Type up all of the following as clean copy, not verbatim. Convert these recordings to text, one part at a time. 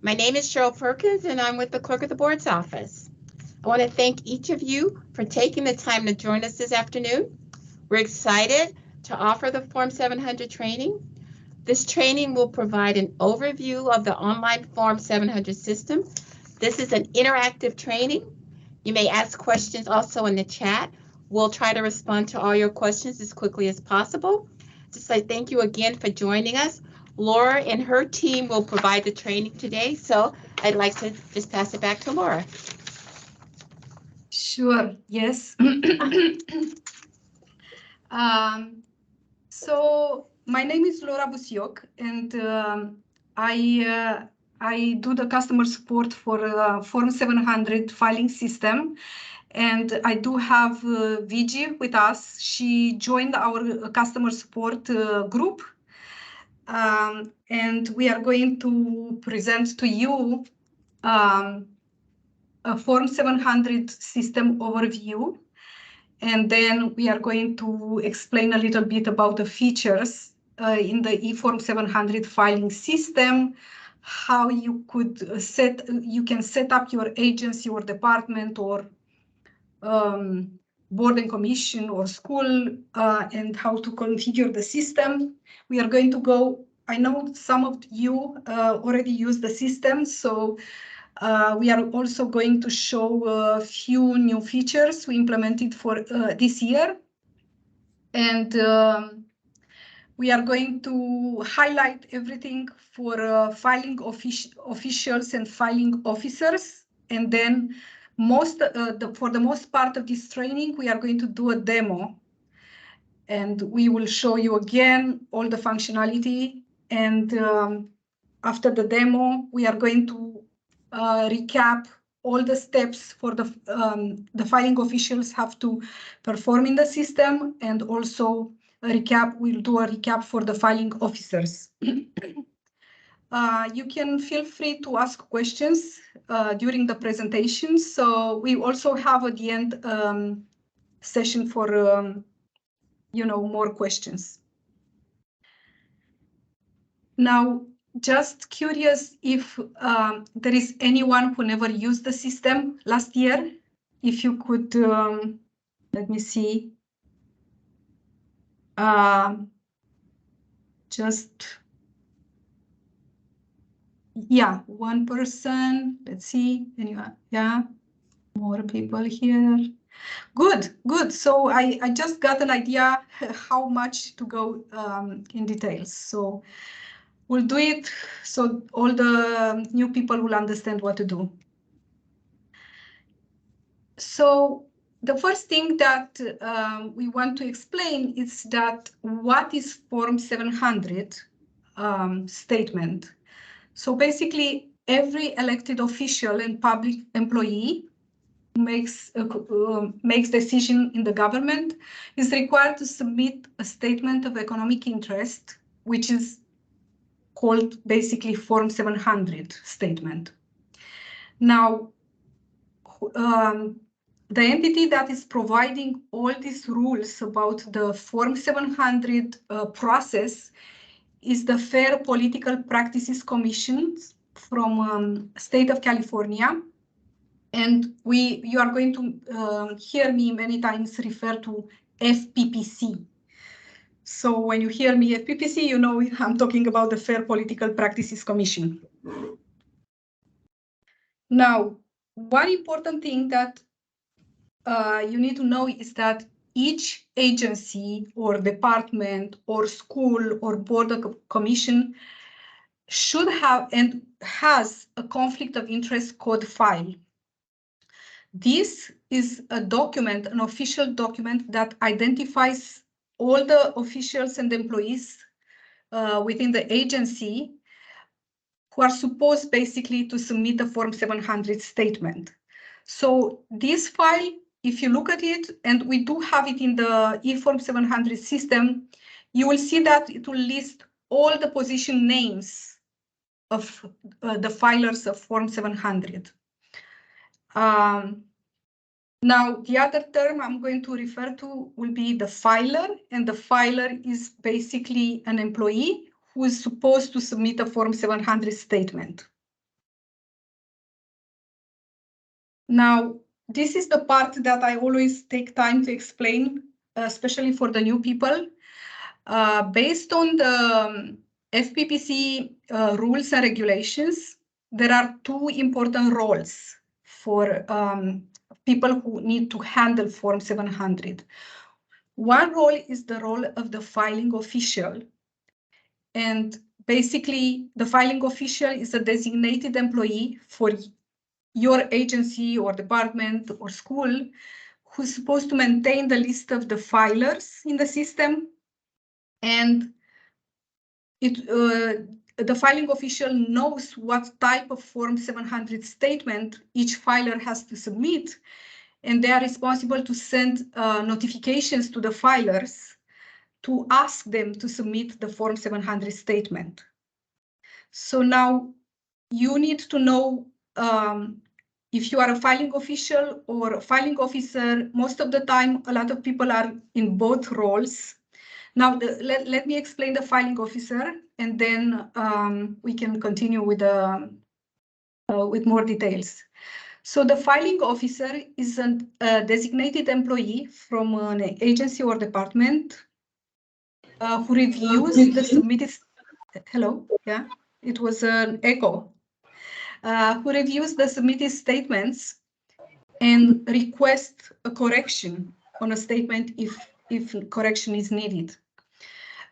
My name is Cheryl Perkins, and I'm with the Clerk of the Board's office. I want to thank each of you for taking the time to join us this afternoon. We're excited to offer the Form 700 training. This training will provide an overview of the online Form 700 system. This is an interactive training. You may ask questions also in the chat. We'll try to respond to all your questions as quickly as possible. Just say thank you again for joining us. Laura and her team will provide the training today, so I'd like to just pass it back to Laura. Sure, yes. So my name is Laura Busiok, and I do the customer support for Form 700 filing system. And I do have Vigi with us. She joined our customer support group. And we are going to present to you a Form 700 system overview. And then we are going to explain a little bit about the features in the eForm700 filing system, how you could you can set up your agency or department or board and commission or school, and how to configure the system. We are going to go, I know some of you already use the system, so we are also going to show a few new features we implemented for this year. And we are going to highlight everything for filing officials and filing officers. And then for the most part of this training, we are going to do a demo. And we will show you again all the functionality. And after the demo, we are going to recap all the steps for the filing officials have to perform in the system, and also we'll do a recap for the filing officers. You can feel free to ask questions during the presentation. So we also have at the end session for more questions. Now, just curious if there is anyone who never used the system last year. If you could, let me see. Yeah, one person. Let's see. Anyone? Yeah, more people here. Good, good. So I just got an idea how much to go in details. So we'll do it so all the new people will understand what to do. So the first thing that we want to explain is that what is Form 700 statement. So basically, every elected official and public employee who makes decision in the government is required to submit a statement of economic interest, which is called basically Form 700 statement. Now, the entity that is providing all these rules about the Form 700 process is the Fair Political Practices Commission from state of California. And you are going to hear me many times refer to FPPC. So when you hear me FPPC, you know I'm talking about the Fair Political Practices Commission. Now, one important thing that you need to know is that each agency or department or school or board of commission should have and has a conflict of interest code file. This is a document, an official document that identifies all the officials and employees within the agency who are supposed basically to submit the Form 700 statement. So this file, if you look at it, and we do have it in the eForm700 system, you will see that it will list all the position names of the filers of Form 700. Now, the other term I'm going to refer to will be the filer, and the filer is basically an employee who is supposed to submit a Form 700 statement. Now, this is the part that I always take time to explain, especially for the new people. Based on the FPPC rules and regulations, there are two important roles for people who need to handle Form 700. One role is the role of the filing official. And basically, the filing official is a designated employee for your agency or department or school who's supposed to maintain the list of the filers in the system. And the filing official knows what type of Form 700 statement each filer has to submit, and they are responsible to send notifications to the filers to ask them to submit the Form 700 statement. So now you need to know if you are a filing official or a filing officer. Most of the time, a lot of people are in both roles. Now, let me explain the filing officer, and then we can continue with more details. So the filing officer is a designated employee from an agency or department who reviews the submitted. Hello, yeah, it was an echo. Who reviews the submitted statements and requests a correction on a statement if correction is needed.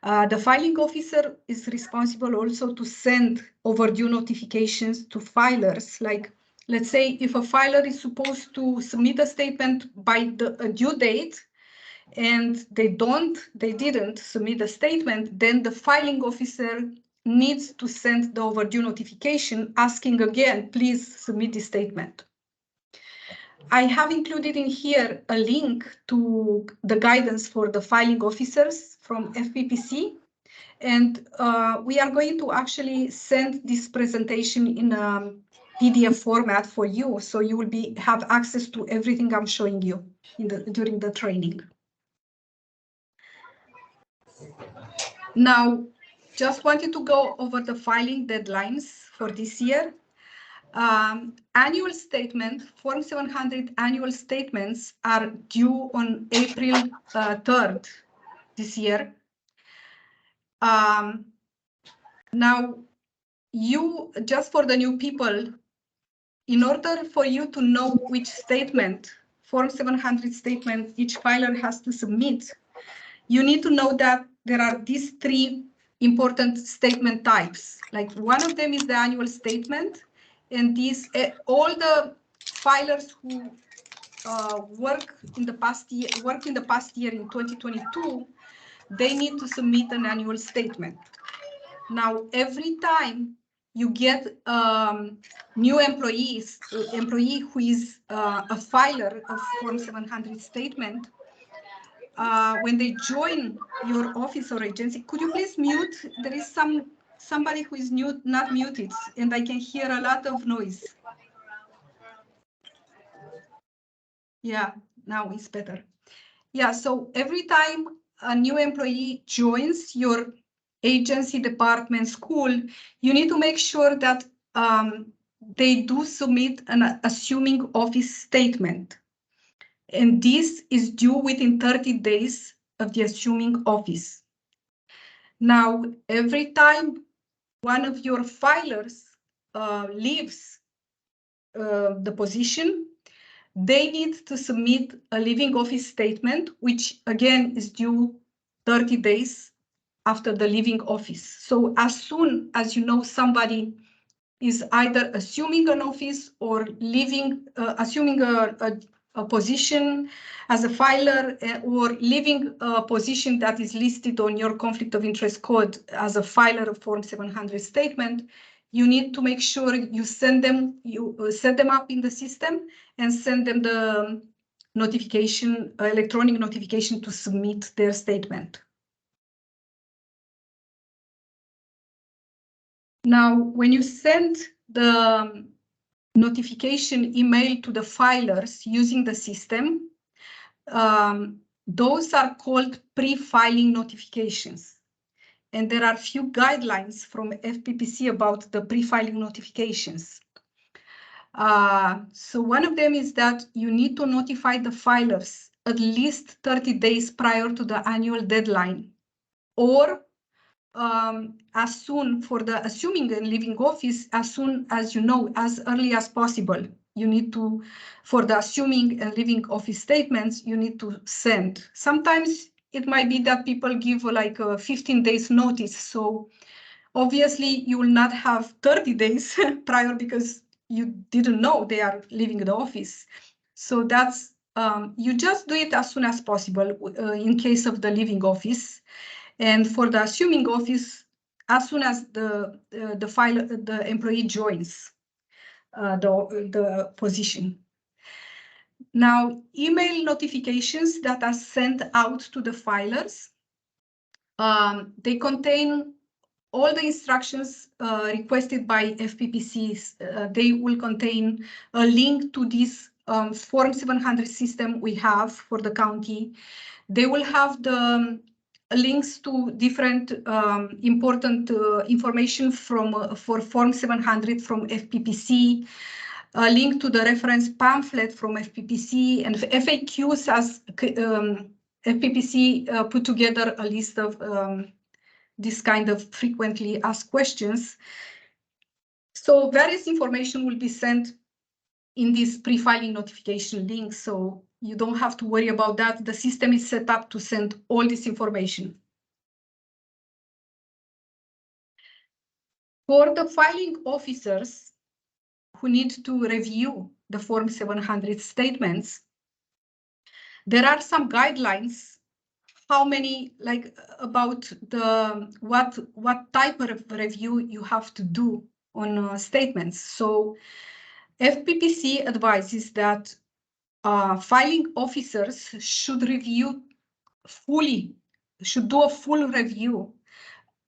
The filing officer is responsible also to send overdue notifications to filers. Like, let's say if a filer is supposed to submit a statement by a due date and they didn't submit a statement, then the filing officer needs to send the overdue notification asking again, please submit the statement. I have included in here a link to the guidance for the filing officers from FPPC. And we are going to actually send this presentation in a PDF format for you, so you will have access to everything I'm showing you during the training. Now, just wanted to go over the filing deadlines for this year. Annual statement, Form 700 annual statements are due on April 3rd this year. Now, just for the new people, in order for you to know which statement, Form 700 statement, each filer has to submit, you need to know that there are these three important statement types. Like, one of them is the annual statement, and all the filers who work in the past year in 2022, they need to submit an annual statement. Now, every time you get new employee who is a filer of Form 700 statement, when they join your office or agency, could you please mute? There is somebody who is not muted, and I can hear a lot of noise. Yeah, now it's better. Yeah, so every time a new employee joins your agency, department, school, you need to make sure that they do submit an assuming office statement. And this is due within 30 days of the assuming office. Now, every time one of your filers leaves the position, they need to submit a leaving office statement, which again is due 30 days after the leaving office. So as soon as you know somebody is either assuming an office or assuming a position as a filer, or leaving a position that is listed on your conflict of interest code as a filer of Form 700 statement, you need to make sure you set them up in the system and send them the notification, electronic notification to submit their statement. Now, when you send the notification email to the filers using the system, those are called pre-filing notifications. And there are few guidelines from FPPC about the pre-filing notifications. So one of them is that you need to notify the filers at least 30 days prior to the annual deadline, or as soon for the assuming and leaving office, as soon as you know, as early as possible. You need to, for the assuming and leaving office statements, you need to send. Sometimes it might be that people give like a 15 days notice. So obviously you will not have 30 days prior because you didn't know they are leaving the office. So that's, you just do it as soon as possible in case of the leaving office. And for the assuming office, as soon as the employee joins the position. Now, email notifications that are sent out to the filers, they contain all the instructions requested by FPPCs. They will contain a link to this Form 700 system we have for the county. They will have the links to different important information for Form 700 from FPPC, a link to the reference pamphlet from FPPC, and FAQs as FPPC put together a list of this kind of frequently asked questions. So various information will be sent in this pre-filing notification link, so you don't have to worry about that. The system is set up to send all this information. For the filing officers who need to review the Form 700 statements, there are some guidelines how many, like about the what type of review you have to do on statements. So FPPC advises that filing officers should review fully, should do a full review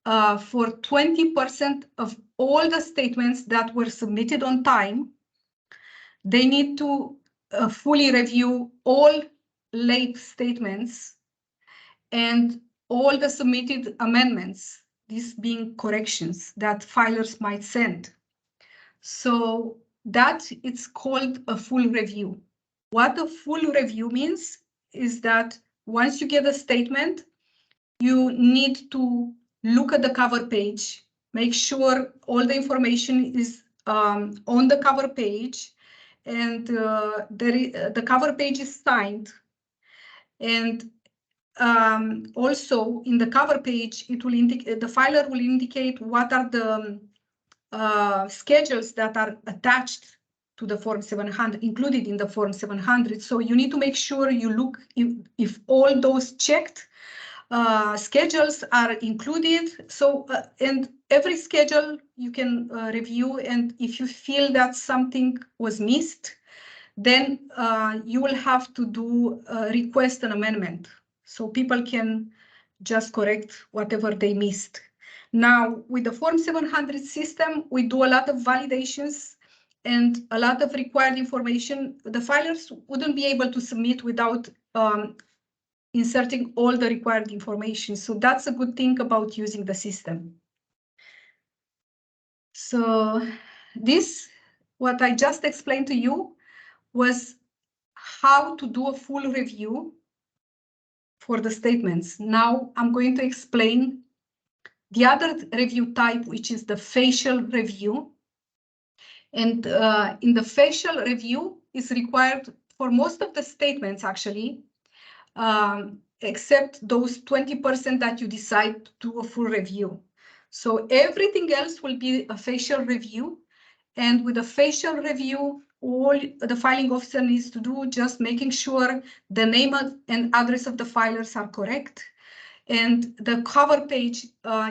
for 20% of all the statements that were submitted on time. They need to fully review all late statements and all the submitted amendments, these being corrections that filers might send. So that it's called a full review. What a full review means is that once you get a statement, you need to look at the cover page, make sure all the information is on the cover page, and the cover page is signed. And also in the cover page, it will indicate, the filer will indicate what are the schedules that are attached to the Form 700, included in the Form 700. So you need to make sure you look if all those checked schedules are included. So, and every schedule you can review, and if you feel that something was missed, then you will have to do request an amendment. So people can just correct whatever they missed. Now, with the Form 700 system, we do a lot of validations and a lot of required information. The filers wouldn't be able to submit without inserting all the required information. So that's a good thing about using the system. So this, what I just explained to you, was how to do a full review for the statements. Now I'm going to explain the other review type, which is the facial review. And in the facial review is required for most of the statements, actually, except those 20% that you decide to do a full review. So everything else will be a facial review. And with a facial review, all the filing officer needs to do just making sure the name and address of the filers are correct. And the cover page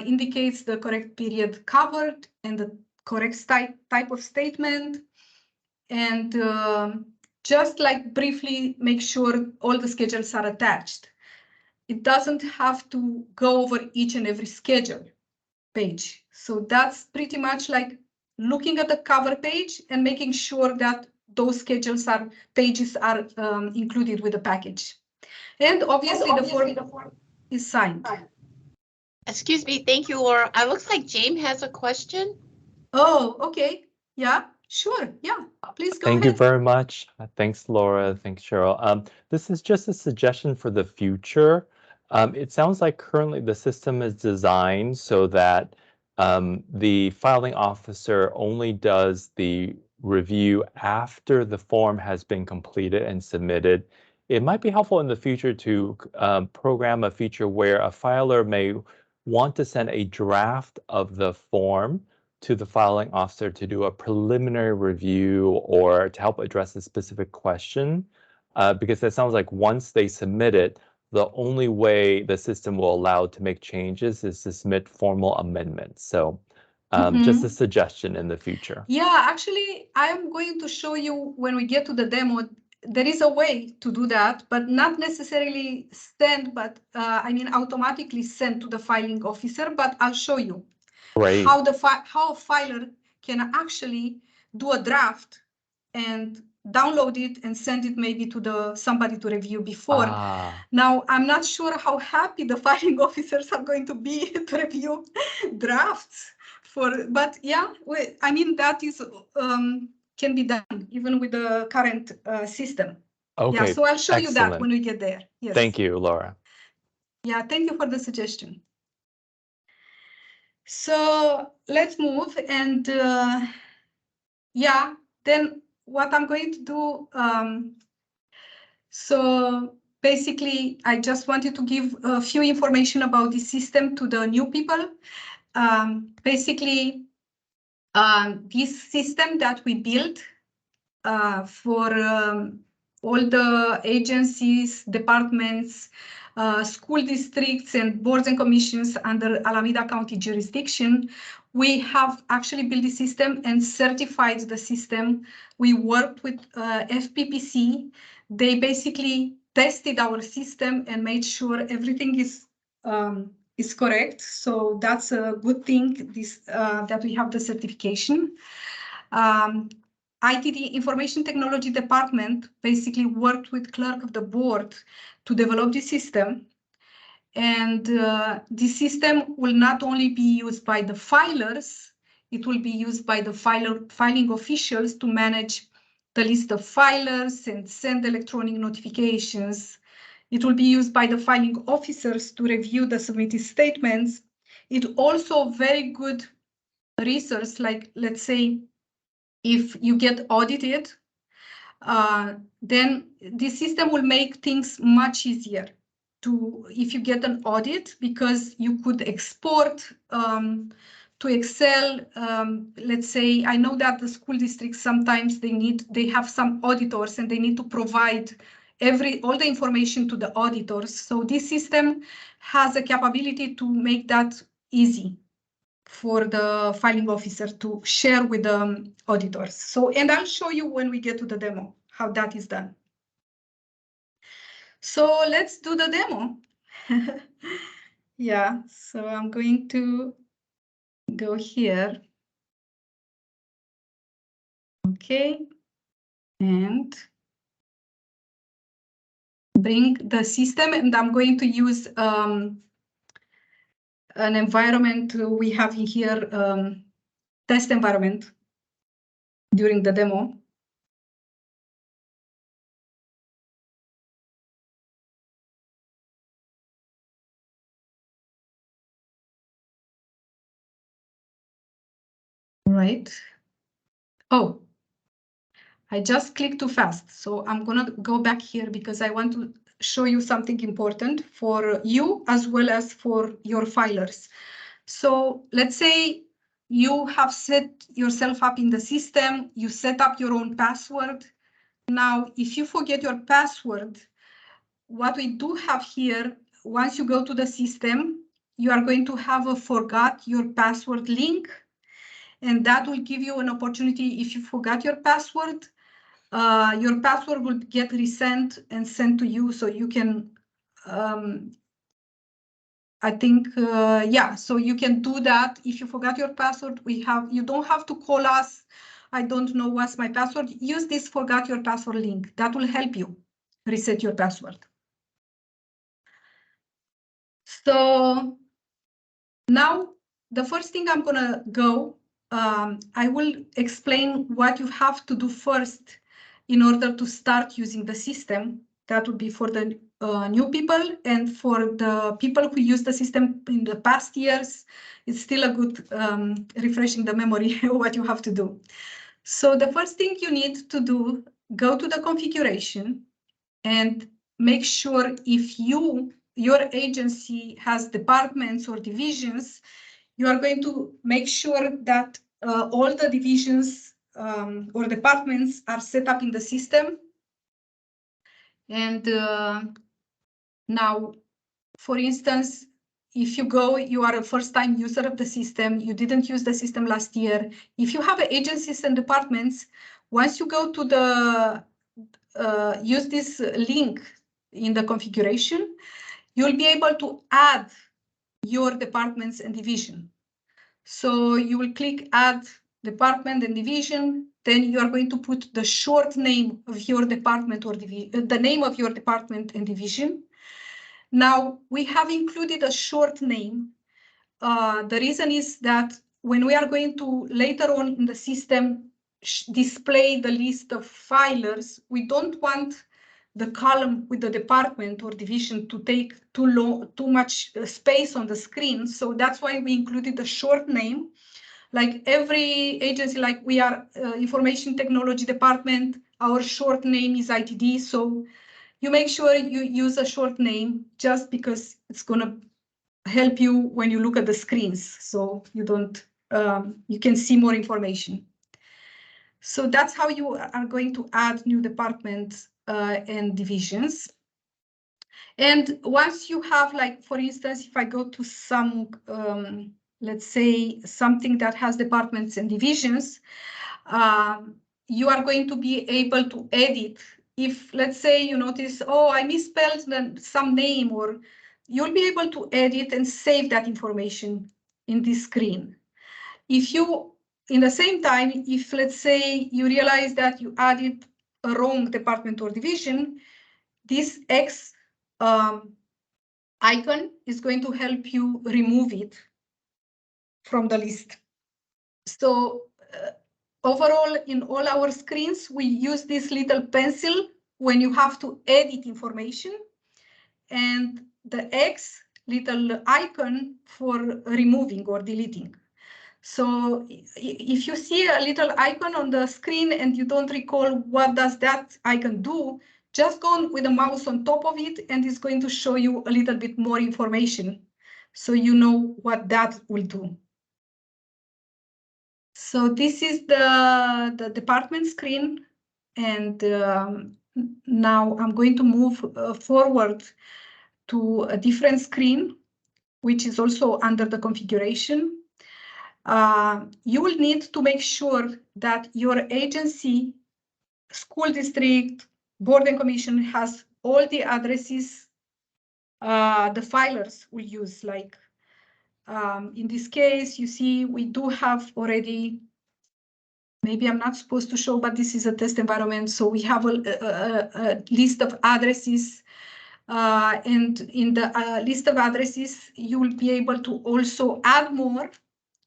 indicates the correct period covered and the correct type of statement. And just like briefly make sure all the schedules are attached. It doesn't have to go over each and every schedule page. So that's pretty much like looking at the cover page and making sure that those schedules pages are included with the package. And obviously the form is signed. Excuse me, thank you, Laura. It looks like James has a question. Oh, okay. Yeah. Sure, yeah, please go Thank you ahead. very much. Thanks, Laura. Thanks, Cheryl. This is just a suggestion for the future. It sounds like currently the system is designed so that the filing officer only does the review after the form has been completed and submitted. It might be helpful in the future to program a feature where a filer may want to send a draft of the form to the filing officer to do a preliminary review or to help address a specific question, because it sounds like once they submit it, the only way the system will allow to make changes is to submit formal amendments. So just a suggestion in the future. Yeah, actually, I'm going to show you when we get to the demo. There is a way to do that, but not necessarily send, but I mean automatically send to the filing officer, but I'll show you. Great. How a filer can actually do a draft and download it and send it maybe to somebody to review before. Now, I'm not sure how happy the filing officers are going to be to review drafts but yeah, I mean, that is can be done even with the current system. Okay, yeah, so I'll show excellent. you that when we get there. Yes. Thank you, Laura. Yeah, thank you for the suggestion. So let's move and yeah, then what I'm going to do, so basically I just wanted to give a few information about the system to the new people. Basically, this system that we built for all the agencies, departments, school districts, and boards and commissions under Alameda County jurisdiction, we have actually built the system and certified the system. We worked with FPPC. They basically tested our system and made sure everything is correct. So that's a good thing, that we have the certification. ITD, Information Technology Department, basically worked with clerk of the board to develop the system. And the system will not only be used by the filers, it will be used by the filing officials to manage the list of filers and send electronic notifications. It will be used by the filing officers to review the submitted statements. It also very good resource, like let's say, if you get audited, then the system will make things much easier if you get an audit, because you could export to Excel. Let's say, I know that the school districts sometimes they have some auditors and they need to provide all the information to the auditors. So this system has a capability to make that easy for the filing officer to share with the auditors. So, and I'll show you when we get to the demo how that is done. So let's do the demo. Yeah, so I'm going to go here. Okay, and bring the system, and I'm going to use an environment we have in here, test environment during the demo. Right. Oh, I just clicked too fast. So I'm going to go back here because I want to show you something important for you as well as for your filers. So let's say you have set yourself up in the system, you set up your own password. Now, if you forget your password, what we do have here, once you go to the system, you are going to have a forgot your password link. And that will give you an opportunity. If you forgot your password will get resent and sent to you, so you can, I think, yeah, so you can do that. If you forgot your password, you don't have to call us. I don't know what's my password. Use this forgot your password link. That will help you reset your password. So now the first thing I'm gonna go I will explain what you have to do first in order to start using the system. That would be for the new people, and for the people who use the system in the past years, it's still a good refreshing the memory what you have to do. So the first thing you need to do, go to the configuration and make sure if your agency has departments or divisions, you are going to make sure that all the divisions or departments are set up in the system. And now, for instance, if you are a first-time user of the system, you didn't use the system last year. If you have agencies and departments, once you go to the use this link in the configuration, you'll be able to add your departments and division. So you will click add department and division, then you are going to put the short name of your department or the name of your department and division. Now we have included a short name. The reason is that when we are going to later on in the system display the list of filers, we don't want the column with the department or division to take too much space on the screen. So that's why we included a short name. Like every agency, like we are information technology department, our short name is ITD. So you make sure you use a short name just because it's going to help you when you look at the screens. So you don't, you can see more information. So that's how you are going to add new departments and divisions. And once you have, like, for instance, if I go to some, let's say something that has departments and divisions, you are going to be able to edit. If, let's say, you notice, oh, I misspelled some name, or you'll be able to edit and save that information in this screen. If you, in the same time, if, let's say, you realize that you added a wrong department or division, this X icon is going to help you remove it from the list. So overall, in all our screens, we use this little pencil when you have to edit information, and the X little icon for removing or deleting. So if you see a little icon on the screen and you don't recall what does that icon do, just go with the mouse on top of it and it's going to show you a little bit more information, so you know what that will do. So this is the department screen, and now I'm going to move forward to a different screen, which is also under the configuration. You will need to make sure that your agency, school district, board and commission has all the addresses the filers will use. Like in this case, you see, we do have already, maybe I'm not supposed to show, but this is a test environment. So we have a list of addresses. And in the list of addresses, you will be able to also add more.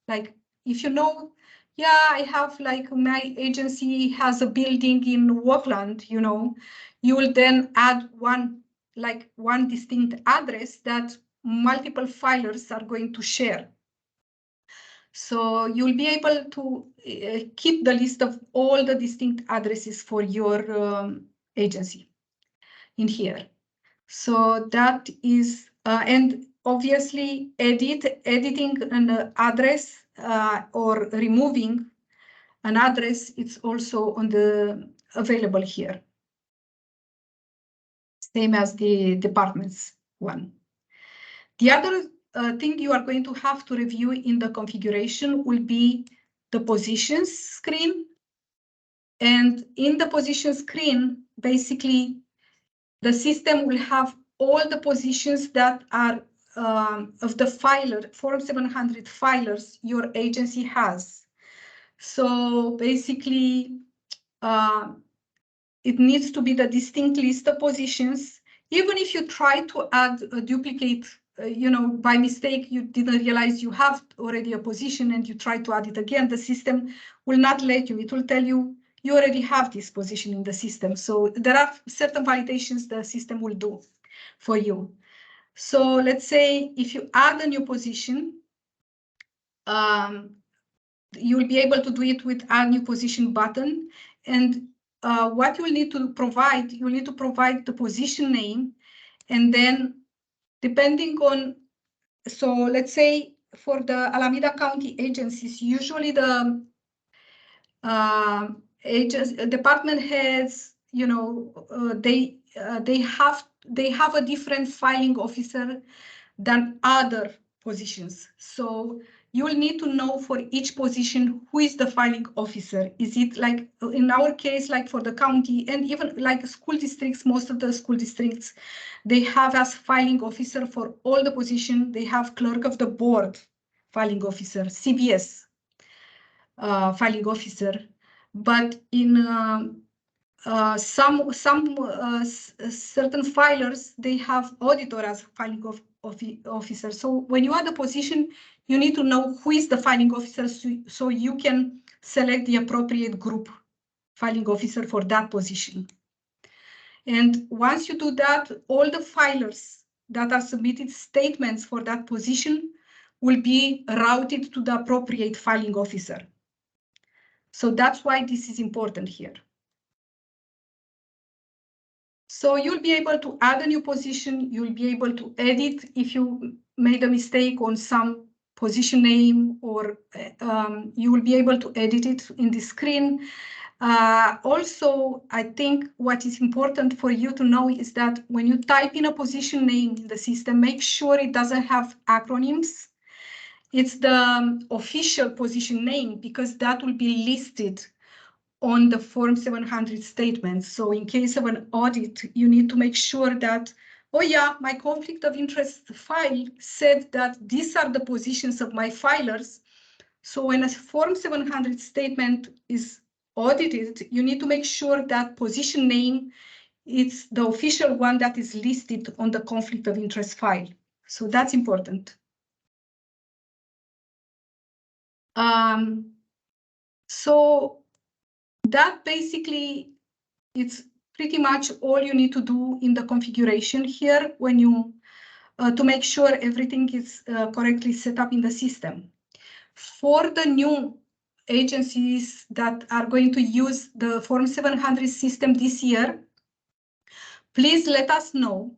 Like if you know, yeah, I have, like, my agency has a building in Woodland, you know, you will then add one distinct address that multiple filers are going to share. So you'll be able to keep the list of all the distinct addresses for your agency in here. So that is, and obviously editing an address or removing an address, it's also on the available here. Same as the departments one. The other thing you are going to have to review in the configuration will be the positions screen. And in the position screen, basically, the system will have all the positions that are of the filer, Form700 filers your agency has. So basically, it needs to be the distinct list of positions. Even if you try to add a duplicate by mistake, you didn't realize you have already a position and you try to add it again, the system will not let you. It will tell you, you already have this position in the system. So there are certain validations the system will do for you. So let's say if you add a new position, you will be able to do it with Add New Position button. And what you will need to provide, you will need to provide the position name, and then depending on, so let's say for the Alameda County agencies, usually the department heads, they have a different filing officer than other positions. So you will need to know for each position who is the filing officer. Is it like in our case, like for the county and even like school districts, most of the school districts, they have as filing officer for all the position, they have clerk of the board filing officer, CBS filing officer. But in some certain filers, they have auditor as filing officer. So when you add a position, you need to know who is the filing officer, so you can select the appropriate group filing officer for that position. And once you do that, all the filers that are submitted statements for that position will be routed to the appropriate filing officer. So that's why this is important here. So you'll be able to add a new position. You'll be able to edit if you made a mistake on some position name, or you will be able to edit it in the screen. Also, I think what is important for you to know is that when you type in a position name in the system, make sure it doesn't have acronyms. It's the official position name, because that will be listed on the Form 700 statement. So in case of an audit, you need to make sure that, oh yeah, my conflict of interest file said that these are the positions of my filers. So when a Form 700 statement is audited, you need to make sure that position name is the official one that is listed on the conflict of interest file. So that's important. So that basically, it's pretty much all you need to do in the configuration here when you to make sure everything is correctly set up in the system. For the new agencies that are going to use the Form 700 system this year, please let us know.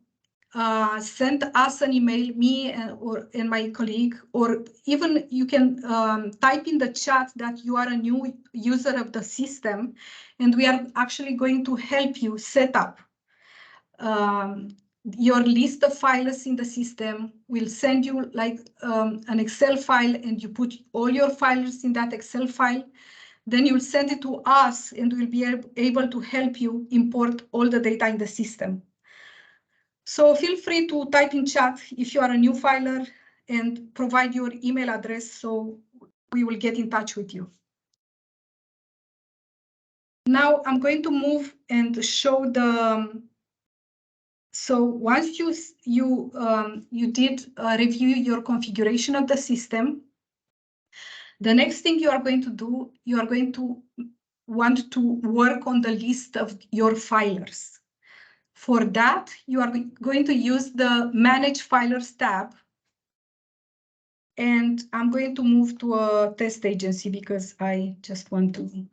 Send us an email, me and my colleague, or even you can type in the chat that you are a new user of the system, and we are actually going to help you set up your list of files in the system. We'll send you like an Excel file, and you put all your files in that Excel file. Then you'll send it to us, and we'll be able to help you import all the data in the system. So feel free to type in chat if you are a new filer and provide your email address, so we will get in touch with you. Now I'm going to move and show the. So once you did review your configuration of the system, the next thing you are going to do, you are going to want to work on the list of your filers. For that, you are going to use the Manage Filers tab. And I'm going to move to a test agency because I just want to.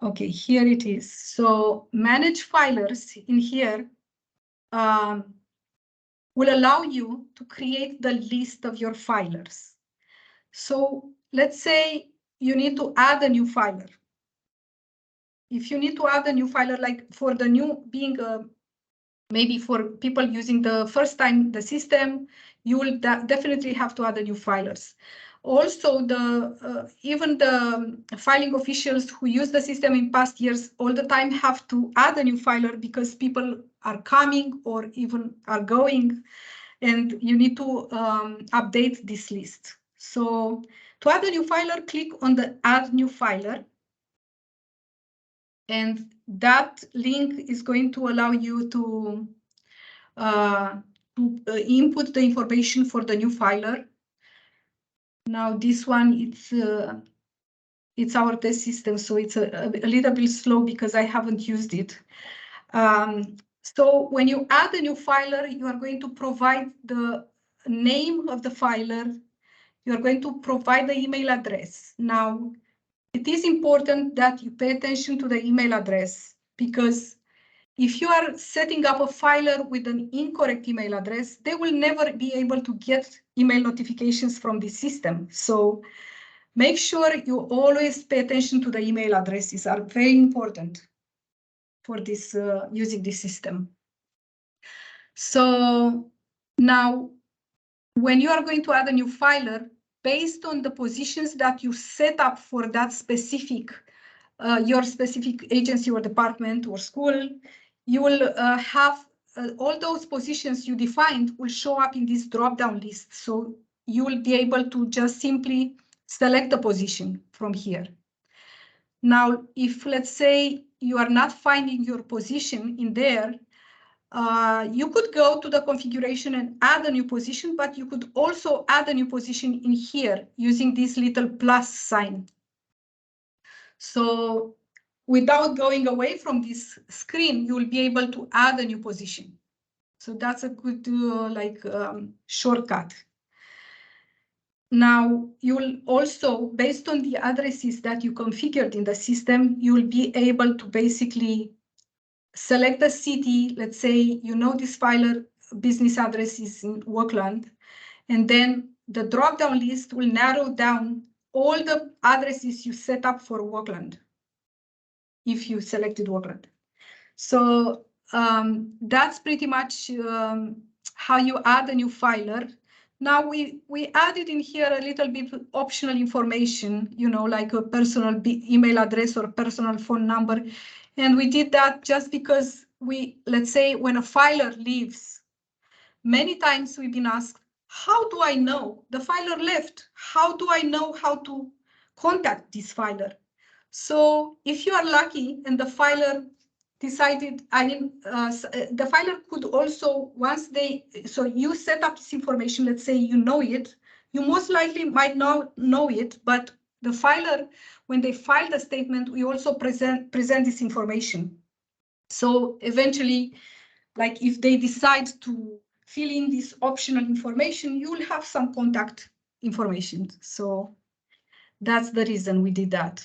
Okay, here it is. So Manage Filers in here will allow you to create the list of your filers. So let's say you need to add a new filer. If you need to add a new filer, like for the new being maybe for people using the first time the system, you will definitely have to add a new filers. Also, even the filing officials who use the system in past years all the time have to add a new filer because people are coming or even are going, and you need to update this list. So to add a new filer, click on the Add New Filer. And that link is going to allow you to to input the information for the new filer. Now this one, it's our test system, so it's a little bit slow because I haven't used it. So when you add a new filer, you are going to provide the name of the filer. You are going to provide the email address. Now, it is important that you pay attention to the email address, because if you are setting up a filer with an incorrect email address, they will never be able to get email notifications from the system. So make sure you always pay attention to the email addresses, are very important for this using this system. So now, when you are going to add a new filer, based on the positions that you set up for that specific, your specific agency or department or school, you will have all those positions you defined will show up in this drop-down list. So you will be able to just simply select the position from here. Now, if let's say you are not finding your position in there, you could go to the configuration and add a new position, but you could also add a new position in here using this little plus sign. So without going away from this screen, you will be able to add a new position. So that's a good shortcut. Now, you will also, based on the addresses that you configured in the system, you will be able to basically select the city. Let's say you know this filer business address is in Oakland, and then the drop-down list will narrow down all the addresses you set up for Oakland, if you selected Oakland. So that's pretty much how you add a new filer. Now we added in here a little bit optional information, you know, like a personal email address or personal phone number. And we did that just because let's say when a filer leaves, many times we've been asked, how do I know the filer left? How do I know how to contact this filer? So if you are lucky and the filer decided, the filer could also, so you set up this information, let's say you know it, you most likely might not know it, but the filer, when they file the statement, we also present this information. So eventually, like if they decide to fill in this optional information, you will have some contact information. So that's the reason we did that.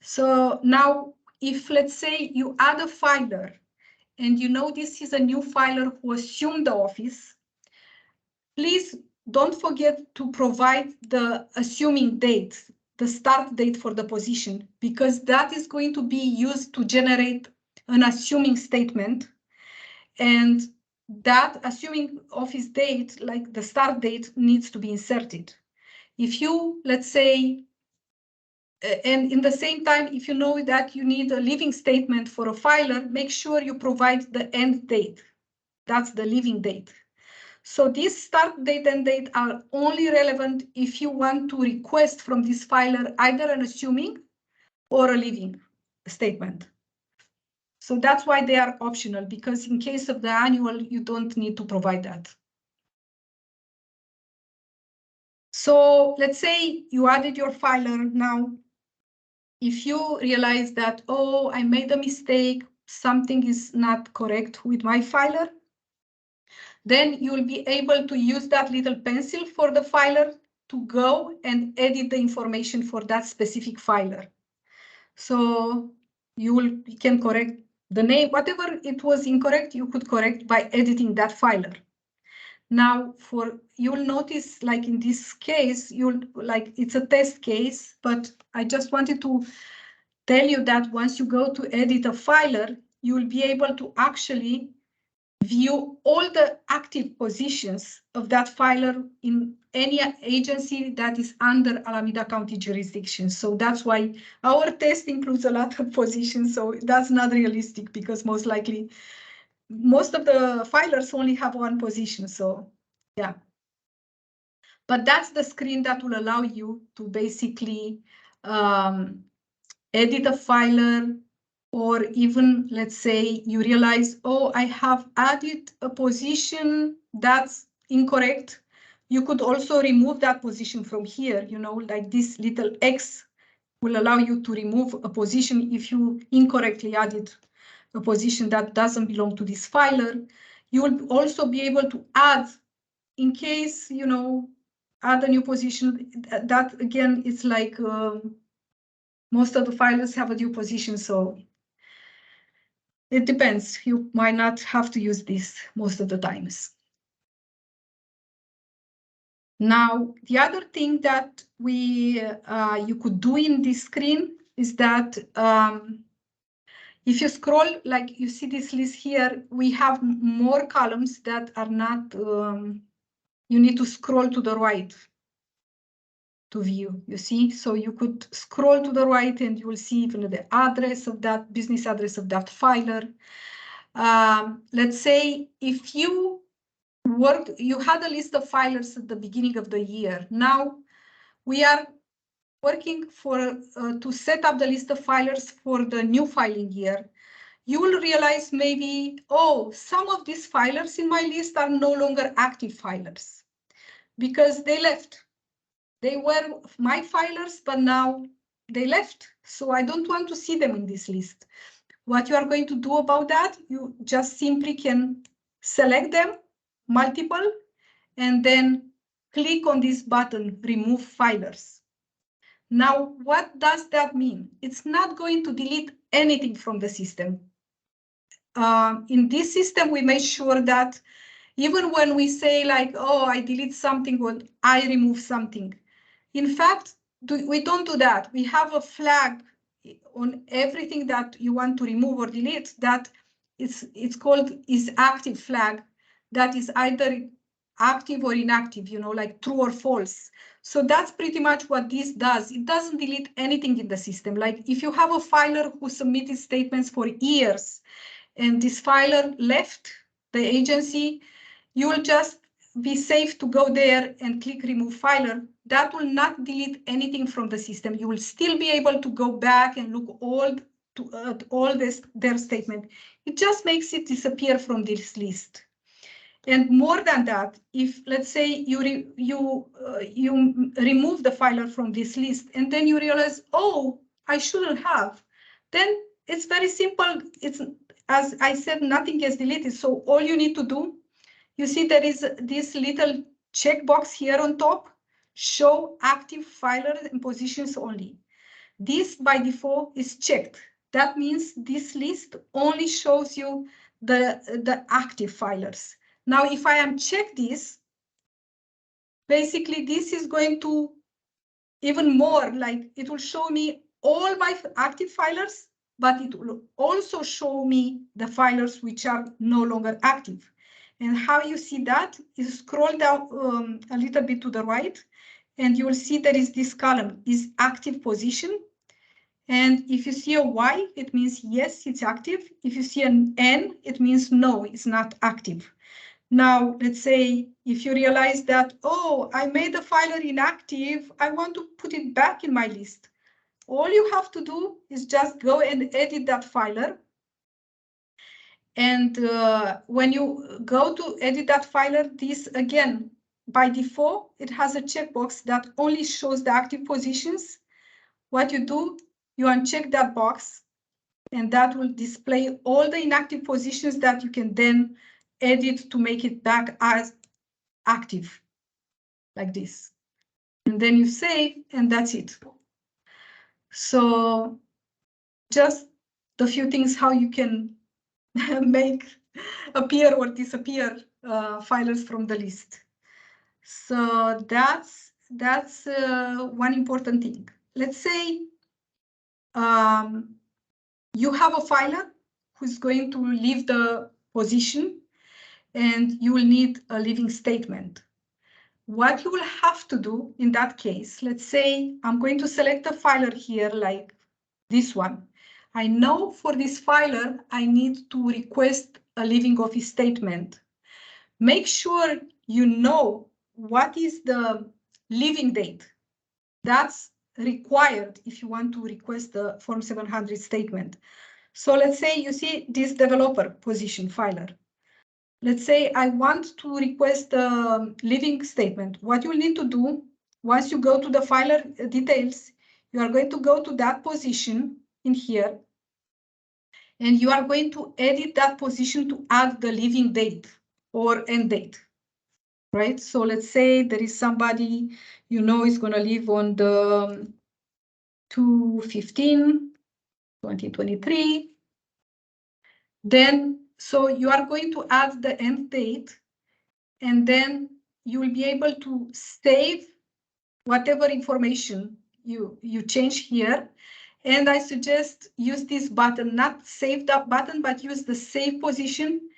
So now, if let's say you add a filer and you know this is a new filer who assumed the office, please don't forget to provide the assuming date, the start date for the position, because that is going to be used to generate an assuming statement. And that assuming office date, like the start date, needs to be inserted. If you, let's say, and in the same time, if you know that you need a leaving statement for a filer, make sure you provide the end date. That's the leaving date. So this start date and date are only relevant if you want to request from this filer either an assuming or a leaving statement. So that's why they are optional, because in case of the annual, you don't need to provide that. So let's say you added your filer now. If you realize that, oh, I made a mistake, something is not correct with my filer, then you will be able to use that little pencil for the filer to go and edit the information for that specific filer. So you can correct the name, whatever it was incorrect, you could correct by editing that filer. Now, you'll notice, like in this case, it's a test case, but I just wanted to tell you that once you go to edit a filer, you will be able to actually view all the active positions of that filer in any agency that is under Alameda County jurisdiction. So that's why our test includes a lot of positions. So that's not realistic, because most likely most of the filers only have one position. So yeah. But that's the screen that will allow you to basically edit a filer, Or even, let's say, you realize, oh, I have added a position that's incorrect. You could also remove that position from here, you know, like this little X will allow you to remove a position if you incorrectly added a position that doesn't belong to this filer. You will also be able to add, in case, you know, add a new position. That again, it's like most of the filers have a new position, so it depends. You might not have to use this most of the times. Now, the other thing that you could do in this screen is that if you scroll, like you see this list here, we have more columns that are not, you need to scroll to the right to view, you see? So you could scroll to the right and you will see even the address of that, business address of that filer. Let's say if you had a list of filers at the beginning of the year. Now we are working to set up the list of filers for the new filing year. You will realize maybe, oh, some of these filers in my list are no longer active filers because they left. They were my filers, but now they left. So I don't want to see them in this list. What you are going to do about that, you just simply can select them, multiple, and then click on this button, remove filers. Now, what does that mean? It's not going to delete anything from the system. In this system, we make sure that even when we say like, oh, I delete something or I remove something, in fact, we don't do that. We have a flag on everything that you want to remove or delete that it's called is active flag that is either active or inactive, you know, like true or false. So that's pretty much what this does. It doesn't delete anything in the system. Like if you have a filer who submitted statements for years and this filer left the agency, you will just be safe to go there and click remove filer. That will not delete anything from the system. You will still be able to go back and look at all their statement. It just makes it disappear from this list. And more than that, if let's say you remove the filer from this list and then you realize, oh, I shouldn't have, then it's very simple. It's, as I said, nothing gets deleted. So all you need to do, you see there is this little checkbox here on top, show active filers and positions only. This by default is checked. That means this list only shows you the active filers. Now, if I uncheck this, basically this is going to even more, like it will show me all my active filers, but it will also show me the filers which are no longer active. And how you see that is scroll down a little bit to the right, and you will see there is this column, is active position. And if you see a Y, it means yes, it's active. If you see an N, it means no, it's not active. Now, let's say if you realize that, oh, I made the filer inactive, I want to put it back in my list. All you have to do is just go and edit that filer. And when you go to edit that filer, this again, by default, it has a checkbox that only shows the active positions. What you do, you uncheck that box, and that will display all the inactive positions that you can then edit to make it back as active, like this. And then you save, and that's it. So just the few things how you can make appear or disappear filers from the list. So that's one important thing. Let's say you have a filer who's going to leave the position and you will need a leaving statement. What you will have to do in that case, let's say I'm going to select a filer here like this one. I know for this filer, I need to request a leaving office statement. Make sure you know what is the leaving date. That's required if you want to request the Form 700 statement. So let's say you see this developer position filer. Let's say I want to request a living statement. What you'll need to do, once you go to the filer details, you are going to go to that position in here, and you are going to edit that position to add the living date or end date, right? So let's say there is somebody you know is going to live on the 2/15/2023. Then, so you are going to add the end date, and then you will be able to save whatever information you change here. And I suggest use this button, not save that button, but use the save position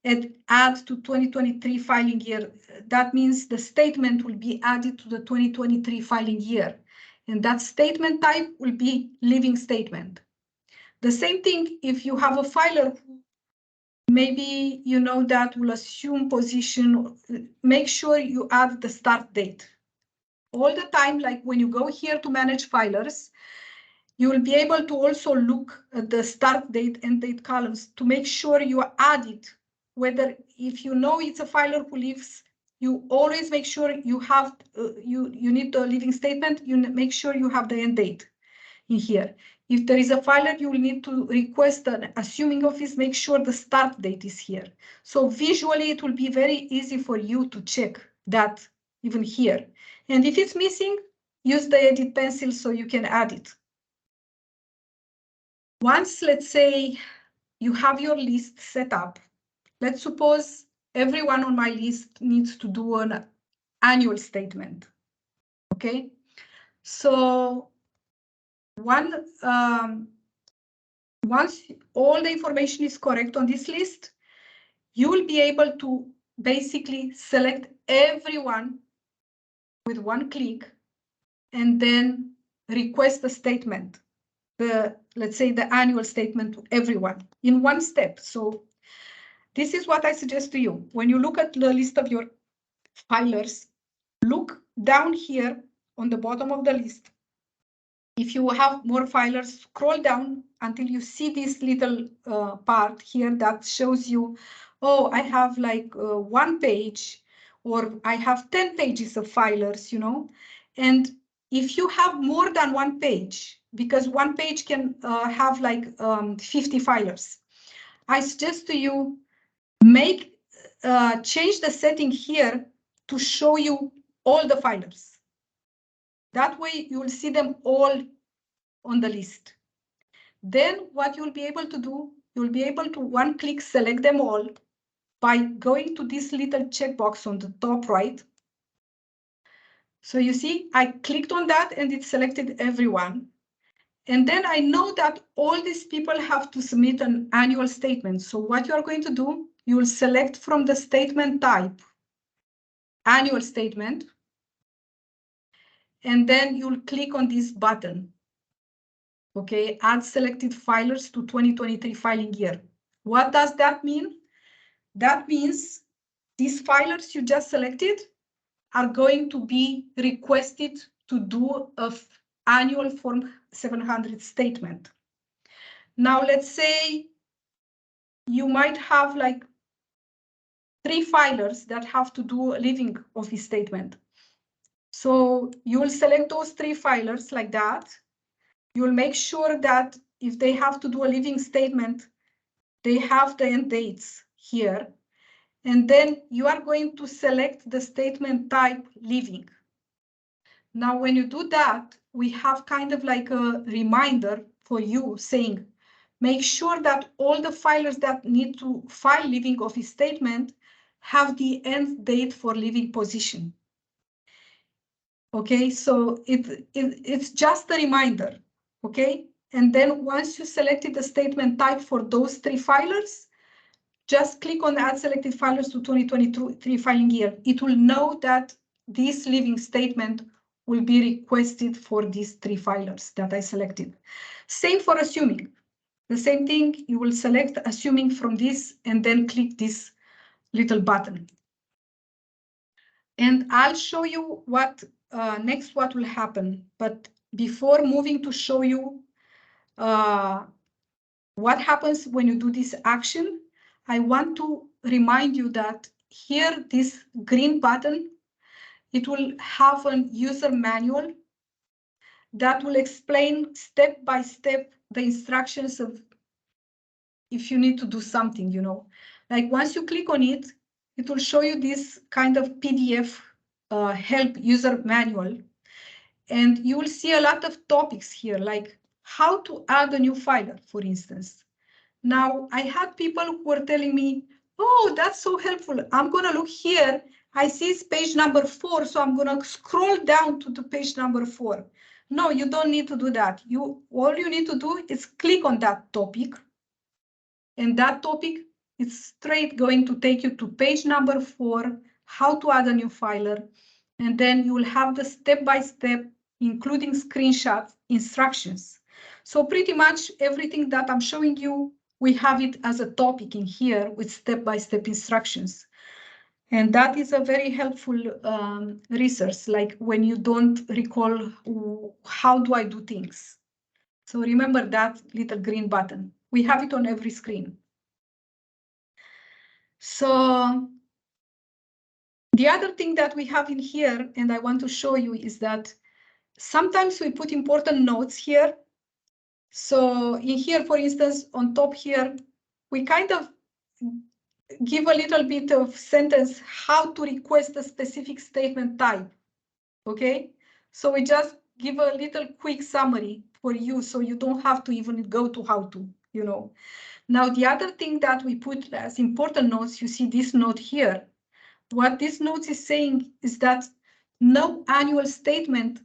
and add to 2023 filing year. That means the statement will be added to the 2023 filing year. And that statement type will be living statement. The same thing if you have a filer who maybe you know that will assume position, make sure you add the start date. All the time, like when you go here to manage filers, you will be able to also look at the start date and date columns to make sure you add it. Whether if you know it's a filer who lives, you always make sure you have, you need the living statement, you make sure you have the end date in here. If there is a filer, you will need to request an assuming office, make sure the start date is here. So visually, it will be very easy for you to check that even here. And if it's missing, use the edit pencil so you can add it. Once, let's say, you have your list set up, let's suppose everyone on my list needs to do an annual statement, okay? So once all the information is correct on this list, you will be able to basically select everyone with one click and then request a statement, let's say the annual statement to everyone in one step. So this is what I suggest to you. When you look at the list of your filers, look down here on the bottom of the list. If you have more filers, scroll down until you see this little part here that shows you, oh, I have like 1 page, or I have 10 pages of filers, you know. And if you have more than 1 page, because 1 page can have like 50 filers, I suggest to you change the setting here to show you all the filers. That way you will see them all on the list. Then what you'll be able to do, you'll be able to one click select them all by going to this little checkbox on the top right. So you see, I clicked on that and it selected everyone. And then I know that all these people have to submit an annual statement. So what you are going to do, you will select from the statement type, annual statement, and then you'll click on this button. Okay, add selected filers to 2023 filing year. What does that mean? That means these filers you just selected are going to be requested to do an annual Form 700 statement. Now, let's say you might have like 3 filers that have to do a living office statement. So you will select those 3 filers like that. You'll make sure that if they have to do a living statement, they have the end dates here. And then you are going to select the statement type living. Now, when you do that, we have kind of like a reminder for you saying, make sure that all the filers that need to file living office statement have the end date for living position. Okay, so it's just a reminder, okay? And then once you selected the statement type for those 3 filers, just click on Add Selected Filers to 2023 filing year. It will know that this living statement will be requested for these 3 filers that I selected. Same for assuming. The same thing, you will select assuming from this and then click this little button. And I'll show you what next what will happen. But before moving to show you what happens when you do this action? I want to remind you that here, this green button, it will have a user manual that will explain step by step the instructions of if you need to do something, you know. Like once you click on it, it will show you this kind of PDF help user manual. And you will see a lot of topics here, like how to add a new filer, for instance. Now, I had people who were telling me, oh, that's so helpful. I'm going to look here. I see it's page number 4, so I'm going to scroll down to the page number 4. No, you don't need to do that. All you need to do is click on that topic. And that topic is straight going to take you to page number 4, how to add a new filer. And then you will have the step-by-step, including screenshot instructions. So pretty much everything that I'm showing you, we have it as a topic in here with step-by-step instructions. And that is a very helpful resource, like when you don't recall how do I do things. So remember that little green button. We have it on every screen. So the other thing that we have in here, and I want to show you, is that sometimes we put important notes here. So in here, for instance, on top here, we kind of give a little bit of sentence how to request a specific statement type, okay? So we just give a little quick summary for you so you don't have to even go to how to, you know. Now, the other thing that we put as important notes, you see this note here. What this note is saying is that no annual statement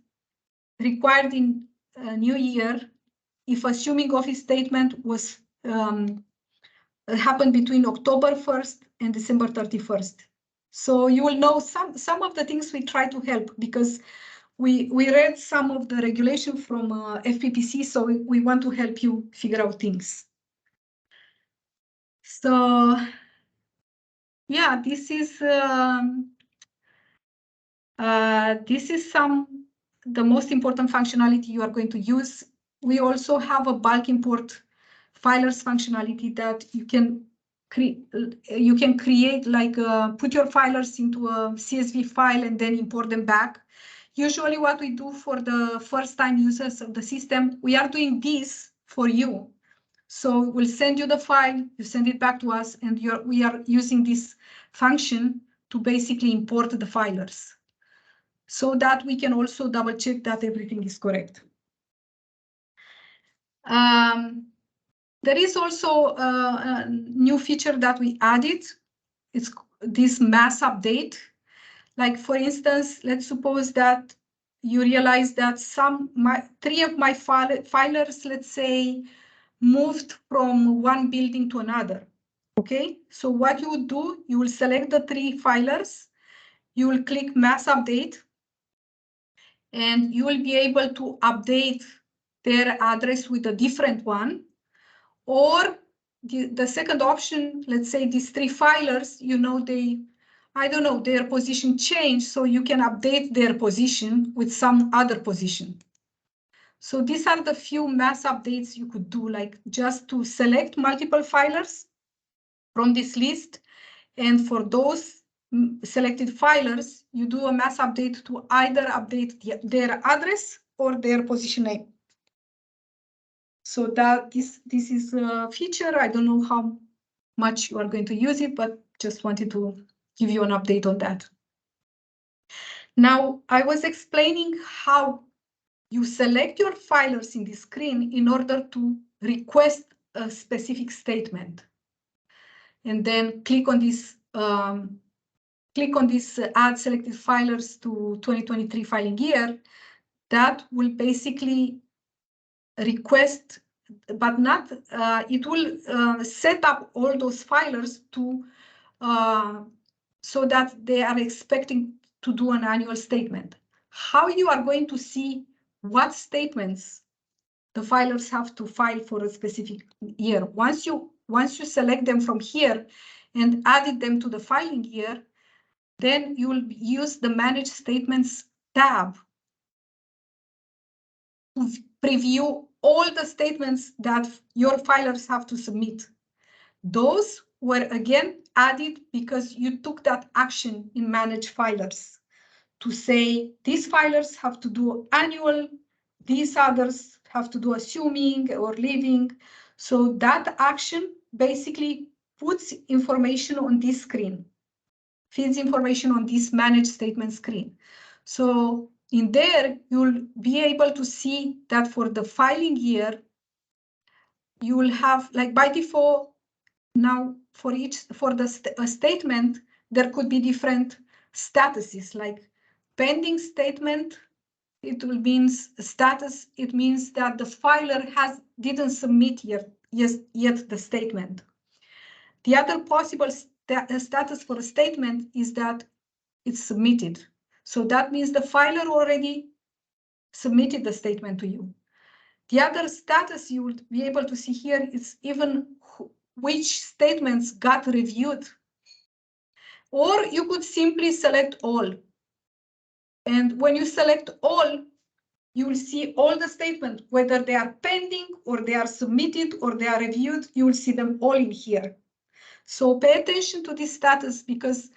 required in a new year if assuming office statement was happened between October 1st and December 31st. So you will know some of the things we try to help because we read some of the regulation from FPPC, so we want to help you figure out things. So yeah, this is the most important functionality you are going to use. We also have a bulk import filers functionality that you can create, like put your filers into a CSV file and then import them back. Usually what we do for the first time users of the system, we are doing this for you. So we'll send you the file, you send it back to us, and we are using this function to basically import the filers, so that we can also double check that everything is correct. There is also a new feature that we added. It's this mass update. Like for instance, let's suppose that you realize that 3 of my filers, let's say, moved from one building to another. Okay, so what you would do, you will select the 3 filers, you will click mass update, and you will be able to update their address with a different one. Or the second option, let's say these 3 filers, you know, their position changed, so you can update their position with some other position. So these are the few mass updates you could do, like just to select multiple filers from this list. And for those selected filers, you do a mass update to either update their address or their position name. So that this is a feature. I don't know how much you are going to use it, but just wanted to give you an update on that. Now, I was explaining how you select your filers in the screen in order to request a specific statement. And then click on this add selected filers to 2023 filing year. That will basically request, but not, it will set up all those filers to, so that they are expecting to do an annual statement. How you are going to see what statements the filers have to file for a specific year. Once you select them from here and added them to the filing year, then you will use the Manage Statements tab to preview all the statements that your filers have to submit. Those were again added because you took that action in Manage Filers to say these filers have to do annual, these others have to do assuming or leaving. So that action basically puts information on this screen, feeds information on this Manage Statement screen. So in there, you'll be able to see that for the filing year, you will have, like by default, now for the statement, there could be different statuses, like pending statement, it will mean status, it means that the filer didn't submit yet the statement. The other possible status for a statement is that it's submitted. So that means the filer already submitted the statement to you. The other status you would be able to see here is even which statements got reviewed. Or you could simply select all. And when you select all, you will see all the statements, whether they are pending or they are submitted or they are reviewed, you will see them all in here. So pay attention to this status because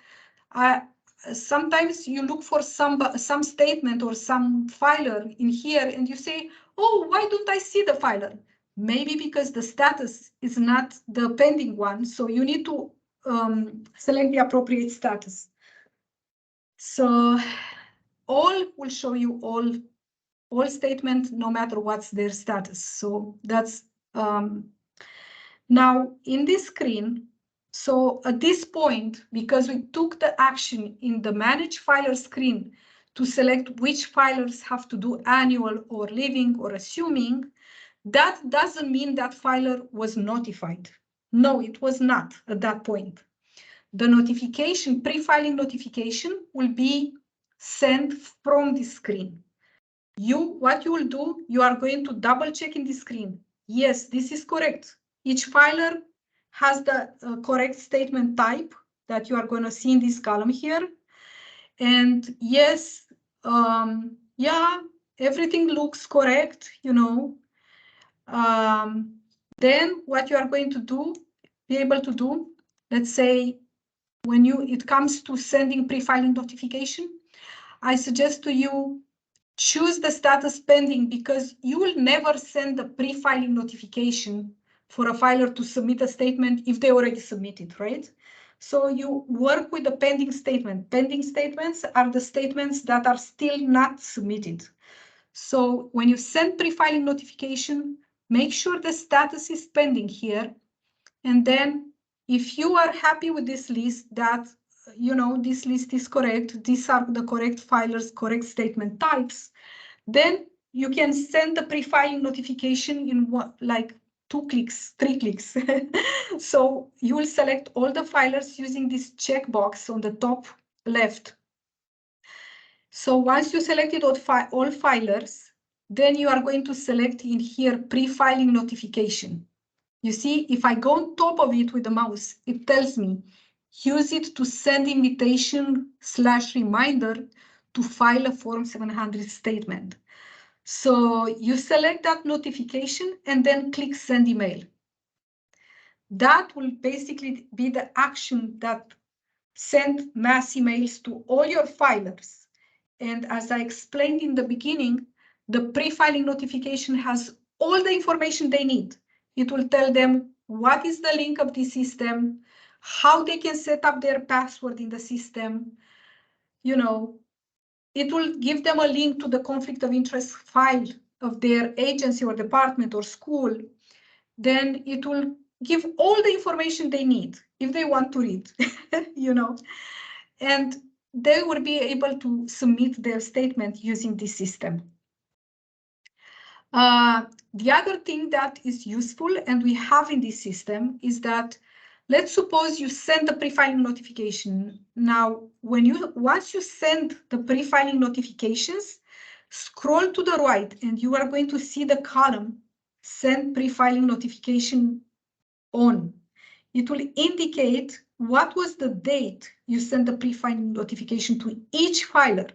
sometimes you look for some statement or some filer in here and you say, oh, why don't I see the filer? Maybe because the status is not the pending one. So you need to select the appropriate status. So all will show you all statements, no matter what's their status. So that's now in this screen. So at this point, because we took the action in the Manage Filer screen to select which filers have to do annual or leaving or assuming, that doesn't mean that filer was notified. No, it was not at that point. The notification, pre-filing notification, will be sent from the screen. What you will do, you are going to double check in the screen. Yes, this is correct. Each filer has the correct statement type that you are going to see in this column here. And yes, yeah, everything looks correct, you know. Then what you are going to do, be able to do, let's say when it comes to sending pre-filing notification, I suggest to you choose the status pending because you will never send a pre-filing notification for a filer to submit a statement if they already submitted, right? So you work with the pending statement. Pending statements are the statements that are still not submitted. So when you send pre-filing notification, make sure the status is pending here. And then if you are happy with this list that, you know, this list is correct, these are the correct filers, correct statement types, then you can send the pre-filing notification in like 2 clicks, 3 clicks. So you will select all the filers using this checkbox on the top left. So once you selected all filers, then you are going to select in here pre-filing notification. You see, if I go on top of it with the mouse, it tells me, use it to send invitation/reminder to file a Form 700 statement. So you select that notification and then click send email. That will basically be the action that send mass emails to all your filers. And as I explained in the beginning, the pre-filing notification has all the information they need. It will tell them what is the link of the system, how they can set up their password in the system. You know, it will give them a link to the conflict of interest file of their agency or department or school. Then it will give all the information they need if they want to read, you know, and they will be able to submit their statement using this system. The other thing that is useful and we have in this system is that, let's suppose you send the pre-filing notification. Now, once you send the pre-filing notifications, scroll to the right and you are going to see the column send pre-filing notification on. It will indicate what was the date you sent the pre-filing notification to each filer.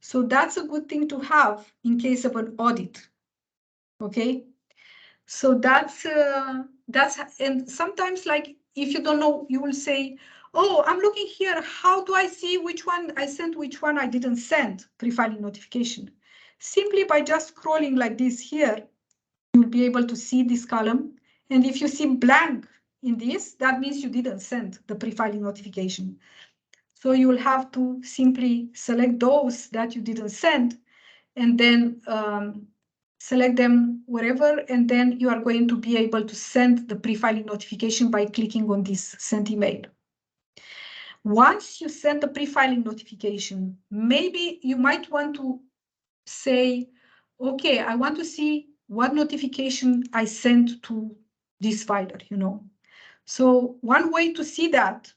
So that's a good thing to have in case of an audit. Okay, so that's and sometimes, like, if you don't know, you will say, oh, I'm looking here, how do I see which one I sent, which one I didn't send pre-filing notification? Simply by just scrolling like this here, you'll be able to see this column. And if you see blank in this, that means you didn't send the pre-filing notification. So you will have to simply select those that you didn't send, and then select them wherever, and then you are going to be able to send the pre-filing notification by clicking on this send email. Once you send the pre-filing notification, maybe you might want to say, okay, I want to see what notification I sent to this filer, you know. So one way to see that,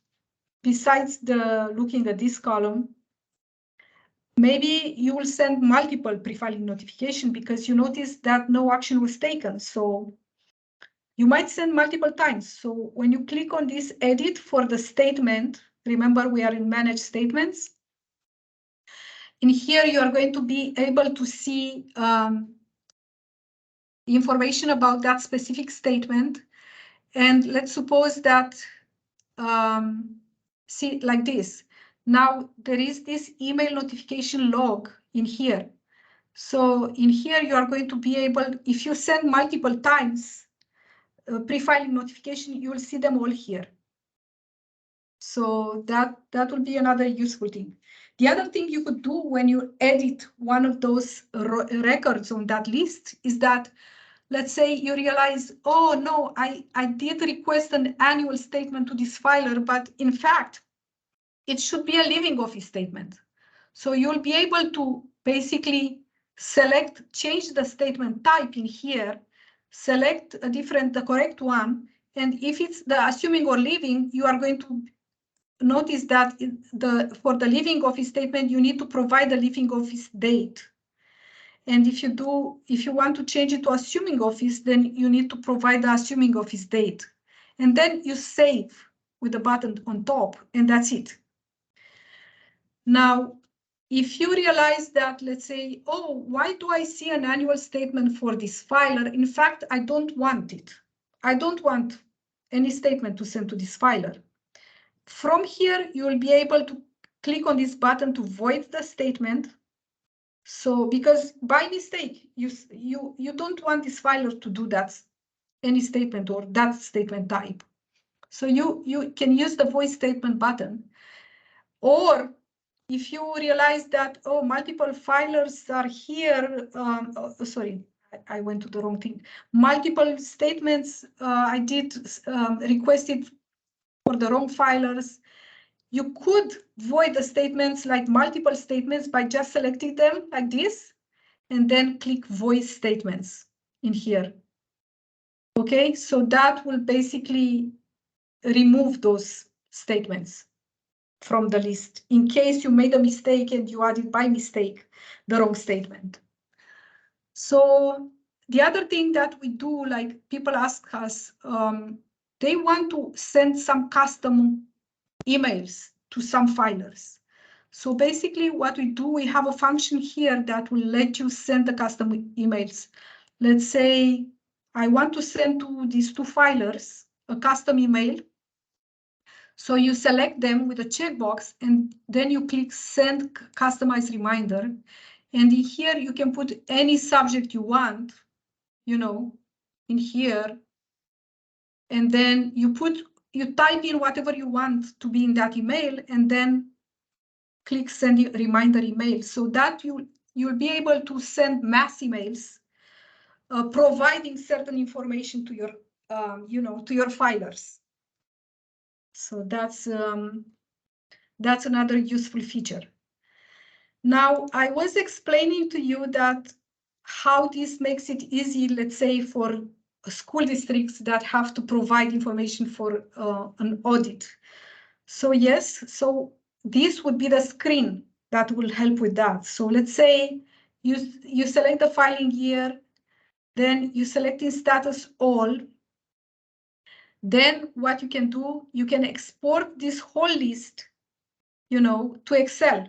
besides the looking at this column, maybe you will send multiple pre-filing notification because you notice that no action was taken. So you might send multiple times. So when you click on this edit for the statement, remember we are in manage statements. In here, you are going to be able to see information about that specific statement. And let's suppose that, see like this. Now there is this email notification log in here. So in here, you are going to be able, if you send multiple times pre-filing notification, you will see them all here. So that will be another useful thing. The other thing you could do when you edit one of those records on that list is that, let's say you realize, oh no, I did request an annual statement to this filer, but in fact, it should be a living office statement. So you'll be able to basically change the statement type in here, select the correct one. And if it's the assuming or living, you are going to notice that for the living office statement, you need to provide the living office date. And if you want to change it to assuming office, then you need to provide the assuming office date. And then you save with the button on top, and that's it. Now, if you realize that, let's say, oh, why do I see an annual statement for this filer? In fact, I don't want it. I don't want any statement to send to this filer. From here, you will be able to click on this button to void the statement. So, because by mistake, you don't want this filer to do that, any statement or that statement type. So you can use the void statement button. Or if you realize that, oh, multiple filers are here, sorry, I went to the wrong thing. Multiple statements I did requested for the wrong filers. You could void the statements, like multiple statements, by just selecting them like this, and then click void statements in here. Okay, so that will basically remove those statements from the list in case you made a mistake and you added by mistake the wrong statement. So the other thing that we do, like people ask us, they want to send some custom emails to some filers. So basically what we do, we have a function here that will let you send the custom emails. Let's say I want to send to these two filers a custom email. So you select them with a checkbox, and then you click send customize reminder. And in here you can put any subject you want, you know, in here. And then you type in whatever you want to be in that email, and then click send reminder email, so that you'll be able to send mass emails providing certain information to your to your filers. So that's another useful feature. Now, I was explaining to you that how this makes it easy, let's say, for school districts that have to provide information for an audit. So yes, so this would be the screen that will help with that. So let's say you select the filing year, then you select in status all. Then what you can do, you can export this whole list, to Excel.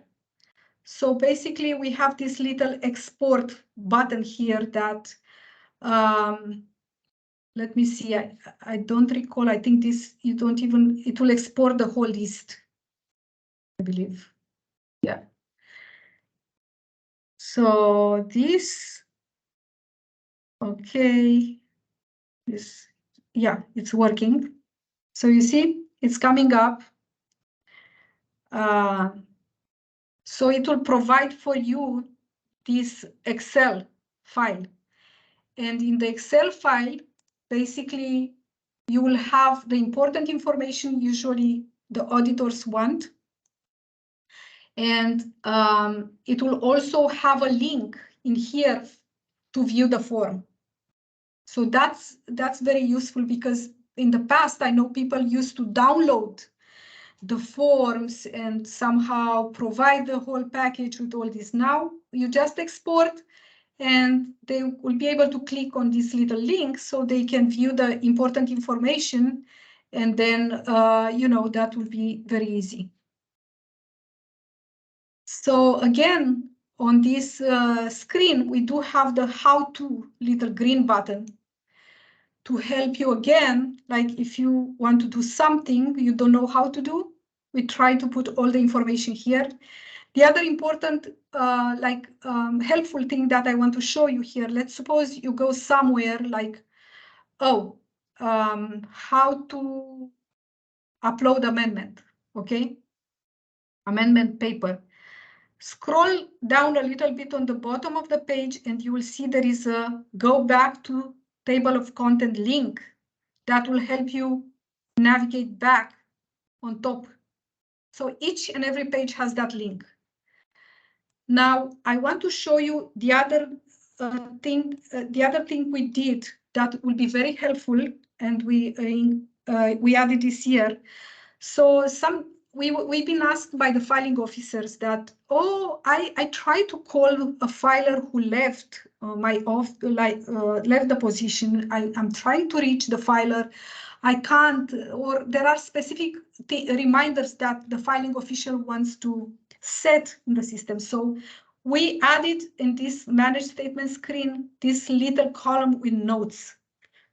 So basically we have this little export button here that Let me see, I don't recall, I think this, you don't even, it will export the whole list, I believe. Yeah. So this, okay, this, yeah, it's working. So you see, it's coming up. So it will provide for you this Excel file. And in the Excel file, basically, you will have the important information usually the auditors want. And it will also have a link in here to view the form. So that's very useful because in the past, I know people used to download the forms and somehow provide the whole package with all this. Now you just export and they will be able to click on this little link so they can view the important information. And then, you know, that will be very easy. So again, on this screen, we do have the how-to little green button to help you again. Like if you want to do something you don't know how to do, we try to put all the information here. The other important, helpful thing that I want to show you here, let's suppose you go somewhere like, how to upload amendment, okay? Amendment paper. Scroll down a little bit on the bottom of the page and you will see there is a go back to table of content link that will help you navigate back on top. So each and every page has that link. Now I want to show you the other thing we did that will be very helpful, and we added this here. So we've been asked by the filing officers that, I tried to call a filer who left left the position. I'm trying to reach the filer. I can't, or there are specific reminders that the filing official wants to set in the system. So we added in this manage statement screen this little column with notes.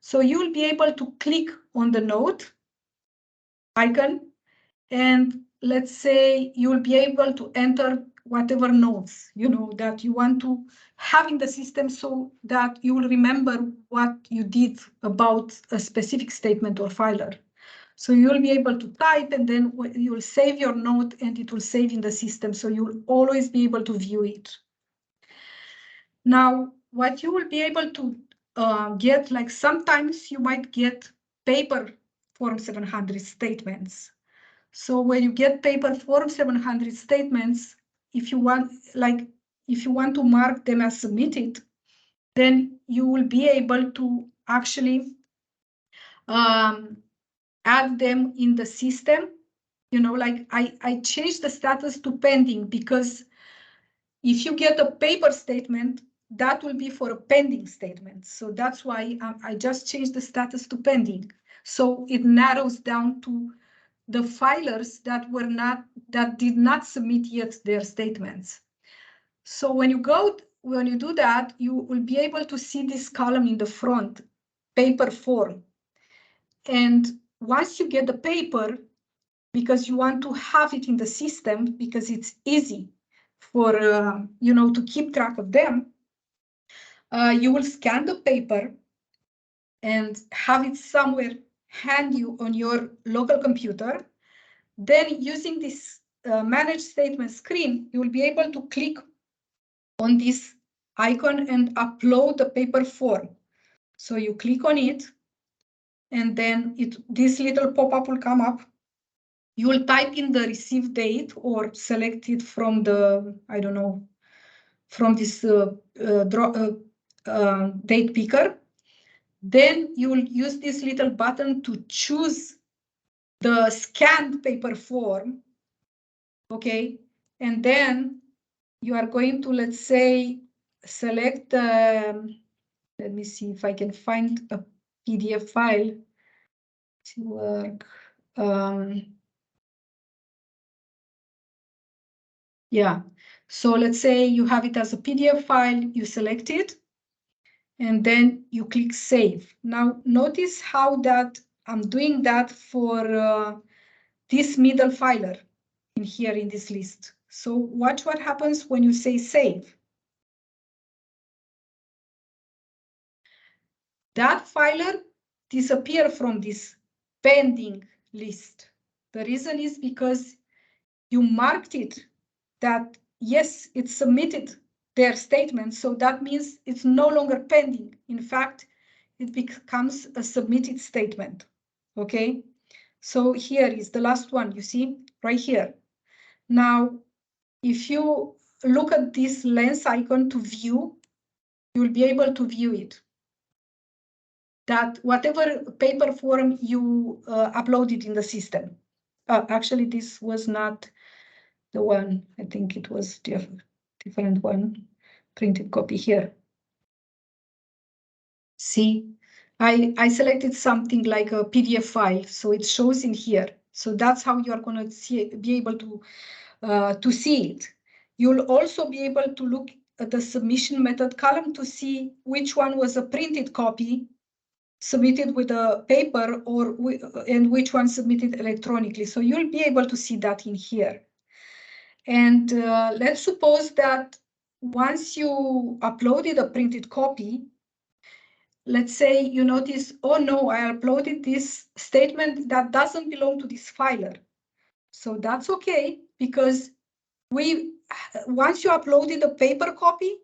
So you'll be able to click on the note icon, and let's say you'll be able to enter whatever notes that you want to have in the system so that you will remember what you did about a specific statement or filer. So you'll be able to type, and then you'll save your note and it will save in the system. So you'll always be able to view it. Now, what you will be able to get, like sometimes you might get paper Form 700 statements. So when you get paper Form 700 statements, if you want to mark them as submitted, then you will be able to actually add them in the system. I changed the status to pending because if you get a paper statement, that will be for a pending statement. So that's why I just changed the status to pending. So it narrows down to the filers that did not submit yet their statements. So when you do that, you will be able to see this column in the front, paper form. And once you get the paper, because you want to have it in the system because it's easy for to keep track of them, you will scan the paper and have it somewhere handy on your local computer. Then using this manage statement screen, you will be able to click on this icon and upload the paper form. So you click on it, and then this little pop-up will come up. You will type in the receive date or select it from the, I don't know, from this date picker. Then you will use this little button to choose the scanned paper form, okay? And then you are going to, let's say, select, let me see if I can find a PDF file to work. Yeah, so let's say you have it as a PDF file, you select it, and then you click save. Now notice how that I'm doing that for this middle filer in here in this list. So watch what happens when you say save. That filer disappear from this pending list. The reason is because you marked it that yes, it submitted their statement. So that means it's no longer pending. In fact, it becomes a submitted statement. Okay. So here is the last one, you see right here. Now, if you look at this lens icon to view, you'll be able to view it. That whatever paper form you uploaded in the system. Actually, this was not the one. I think it was different one. Printed copy here. See, I selected something like a PDF file, so it shows in here. So that's how you are going to be able to see it. You'll also be able to look at the submission method column to see which one was a printed copy submitted with a paper and which one submitted electronically. So you'll be able to see that in here. And let's suppose that once you uploaded a printed copy, let's say you notice, oh no, I uploaded this statement that doesn't belong to this filer. So that's okay, because once you uploaded a paper copy,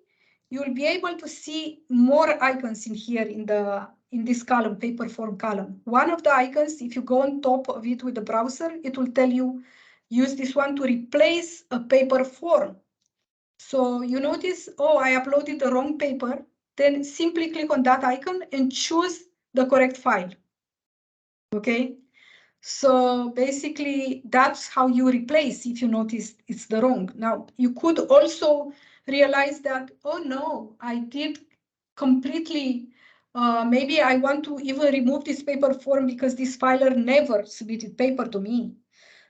you'll be able to see more icons in here in this column, paper form column. One of the icons, if you go on top of it with the browser, it will tell you use this one to replace a paper form. So you notice, oh, I uploaded the wrong paper, then simply click on that icon and choose the correct file. Okay. So basically, that's how you replace if you notice it's the wrong. Now, you could also realize that, oh no, I did completely, maybe I want to even remove this paper form because this filer never submitted paper to me.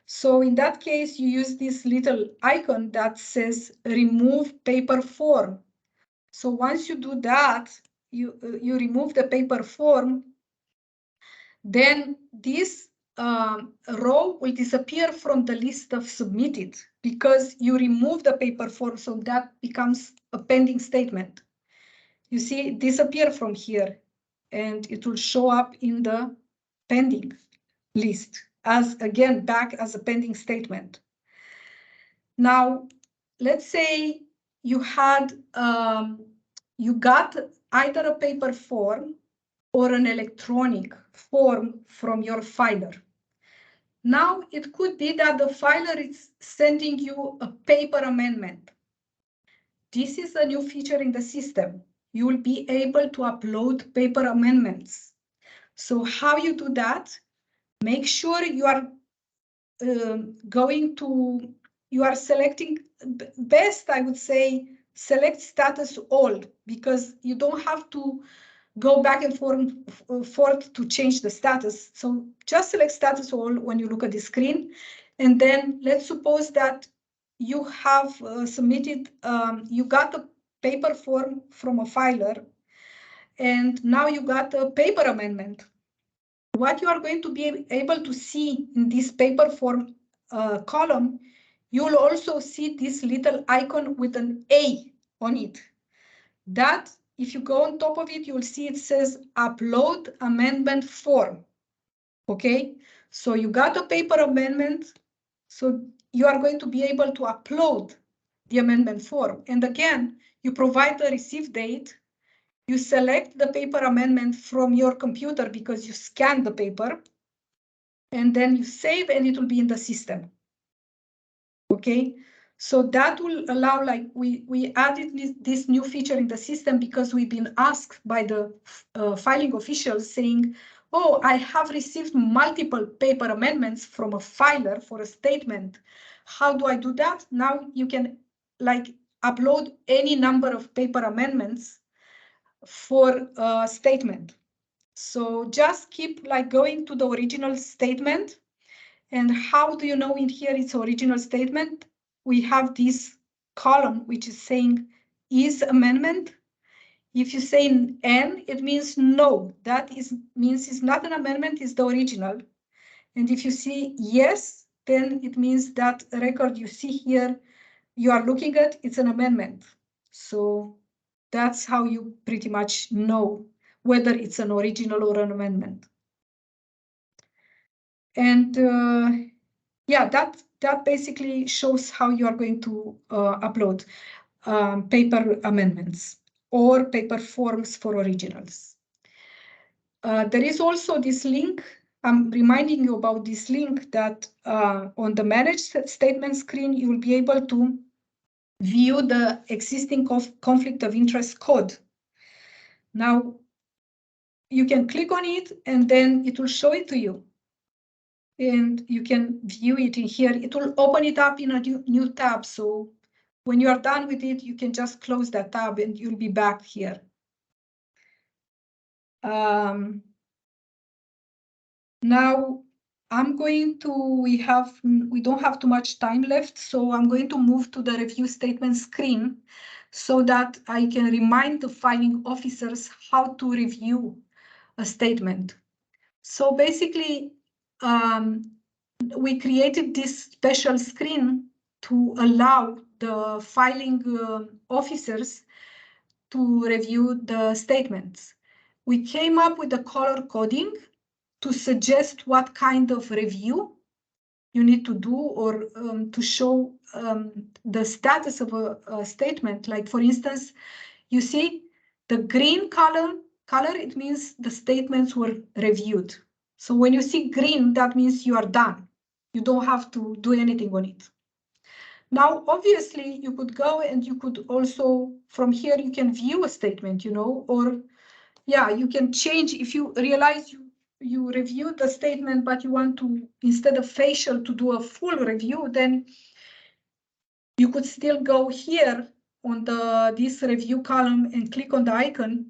So in that case, you use this little icon that says remove paper form. So once you do that, you remove the paper form, then this row will disappear from the list of submitted because you remove the paper form, so that becomes a pending statement. You see, it disappear from here and it will show up in the pending list as, again, back as a pending statement. Now, let's say you had, you got either a paper form or an electronic form from your filer. Now, it could be that the filer is sending you a paper amendment. This is a new feature in the system. You will be able to upload paper amendments. So how you do that? Make sure you are you are selecting best, I would say, select status all, because you don't have to go back and forth to change the status. So just select status all when you look at the screen. And then let's suppose that you have submitted, you got a paper form from a filer, and now you got a paper amendment. What you are going to be able to see in this paper form column, you'll also see this little icon with an A on it. That, if you go on top of it, you'll see it says upload amendment form. Okay, so you got a paper amendment, so you are going to be able to upload the amendment form. And again, you provide the receive date, you select the paper amendment from your computer because you scanned the paper, and then you save and it will be in the system. Okay, so that will allow, like we added this new feature in the system because we've been asked by the filing officials saying, oh, I have received multiple paper amendments from a filer for a statement. How do I do that? Now you can like upload any number of paper amendments for a statement. So just keep like going to the original statement. And how do you know in here it's original statement? We have this column which is saying is amendment. If you say N, it means no. That means it's not an amendment, it's the original. And if you see yes, then it means that record you see here, you are looking at, it's an amendment. So that's how you pretty much know whether it's an original or an amendment. And yeah, that basically shows how you are going to upload paper amendments or paper forms for originals. There is also this link. I'm reminding you about this link that on the Manage Statement screen, you will be able to view the existing conflict of interest code. Now, you can click on it and then it will show it to you. And you can view it in here. It will open it up in a new tab. So when you are done with it, you can just close that tab and you'll be back here. Now we don't have too much time left, so I'm going to move to the review statement screen so that I can remind the filing officers how to review a statement. So basically, we created this special screen to allow the filing officers to review the statements. We came up with the color coding to suggest what kind of review you need to do or to show the status of a statement. Like for instance, you see the green color, it means the statements were reviewed. So when you see green, that means you are done. You don't have to do anything on it. Now, obviously, you could go and you could also, from here, you can view a statement, or yeah, you can change if you realize you reviewed the statement, but you want to, instead of facial, to do a full review, then you could still go here on this review column and click on the icon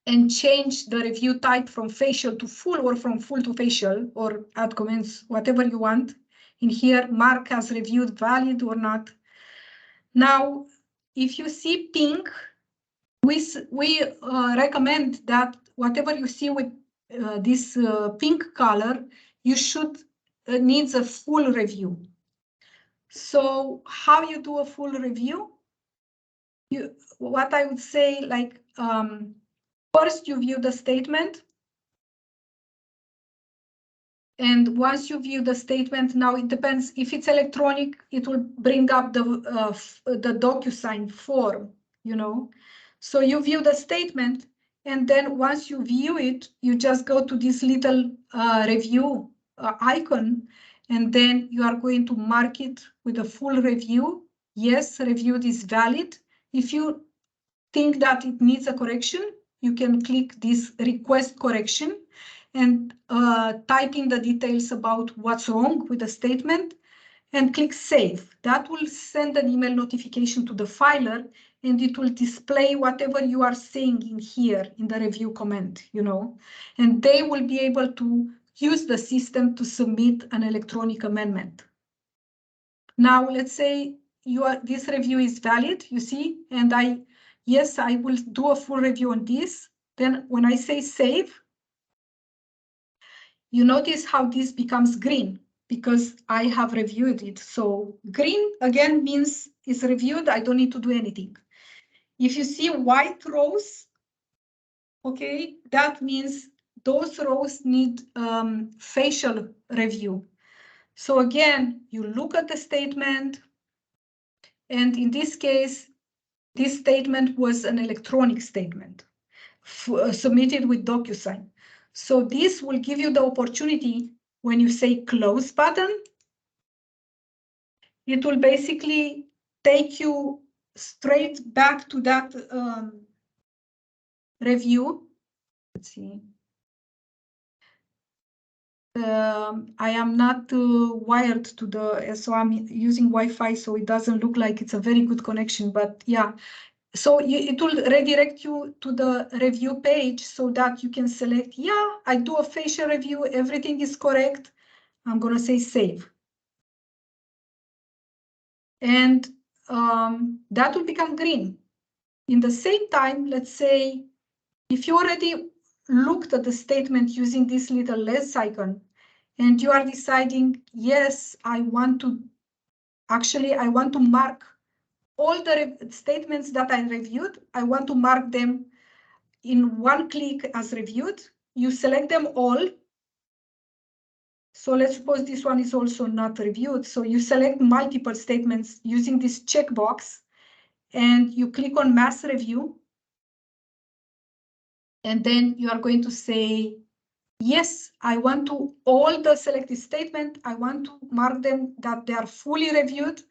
and change the review type from facial to full or from full to facial, or add comments, whatever you want. In here, mark as reviewed valid or not. Now, if you see pink, we recommend that whatever you see with this pink color, you should needs a full review. So how you do a full review? What I would say, like, first you view the statement. And once you view the statement, now it depends. If it's electronic, it will bring up the DocuSign form, So you view the statement, and then once you view it, you just go to this little review icon, and then you are going to mark it with a full review. Yes, reviewed is valid. If you think that it needs a correction, you can click this request correction and type in the details about what's wrong with the statement and click save. That will send an email notification to the filer and it will display whatever you are saying in here in the review comment, and they will be able to use the system to submit an electronic amendment. Now, let's say this review is valid, you see, and yes, I will do a full review on this. Then when I say save, you notice how this becomes green because I have reviewed it. So green again means it's reviewed. I don't need to do anything. If you see white rows, okay, that means those rows need facial review. So again, you look at the statement, and in this case, this statement was an electronic statement submitted with DocuSign. So this will give you the opportunity when you say close button, it will basically take you straight back to that review. Let's see. I am not wired to so I'm using Wi-Fi, so it doesn't look like it's a very good connection, but yeah. So it will redirect you to the review page so that you can select, yeah, I do a facial review, everything is correct. I'm going to say save. And that will become green. In the same time, let's say, if you already looked at the statement using this little less icon, and you are deciding, yes, I want to mark all the statements that I reviewed. I want to mark them in one click as reviewed. You select them all. So let's suppose this one is also not reviewed. So you select multiple statements using this checkbox, and you click on mass review. And then you are going to say, yes, I want to, all the selected statement, I want to mark them that they are fully reviewed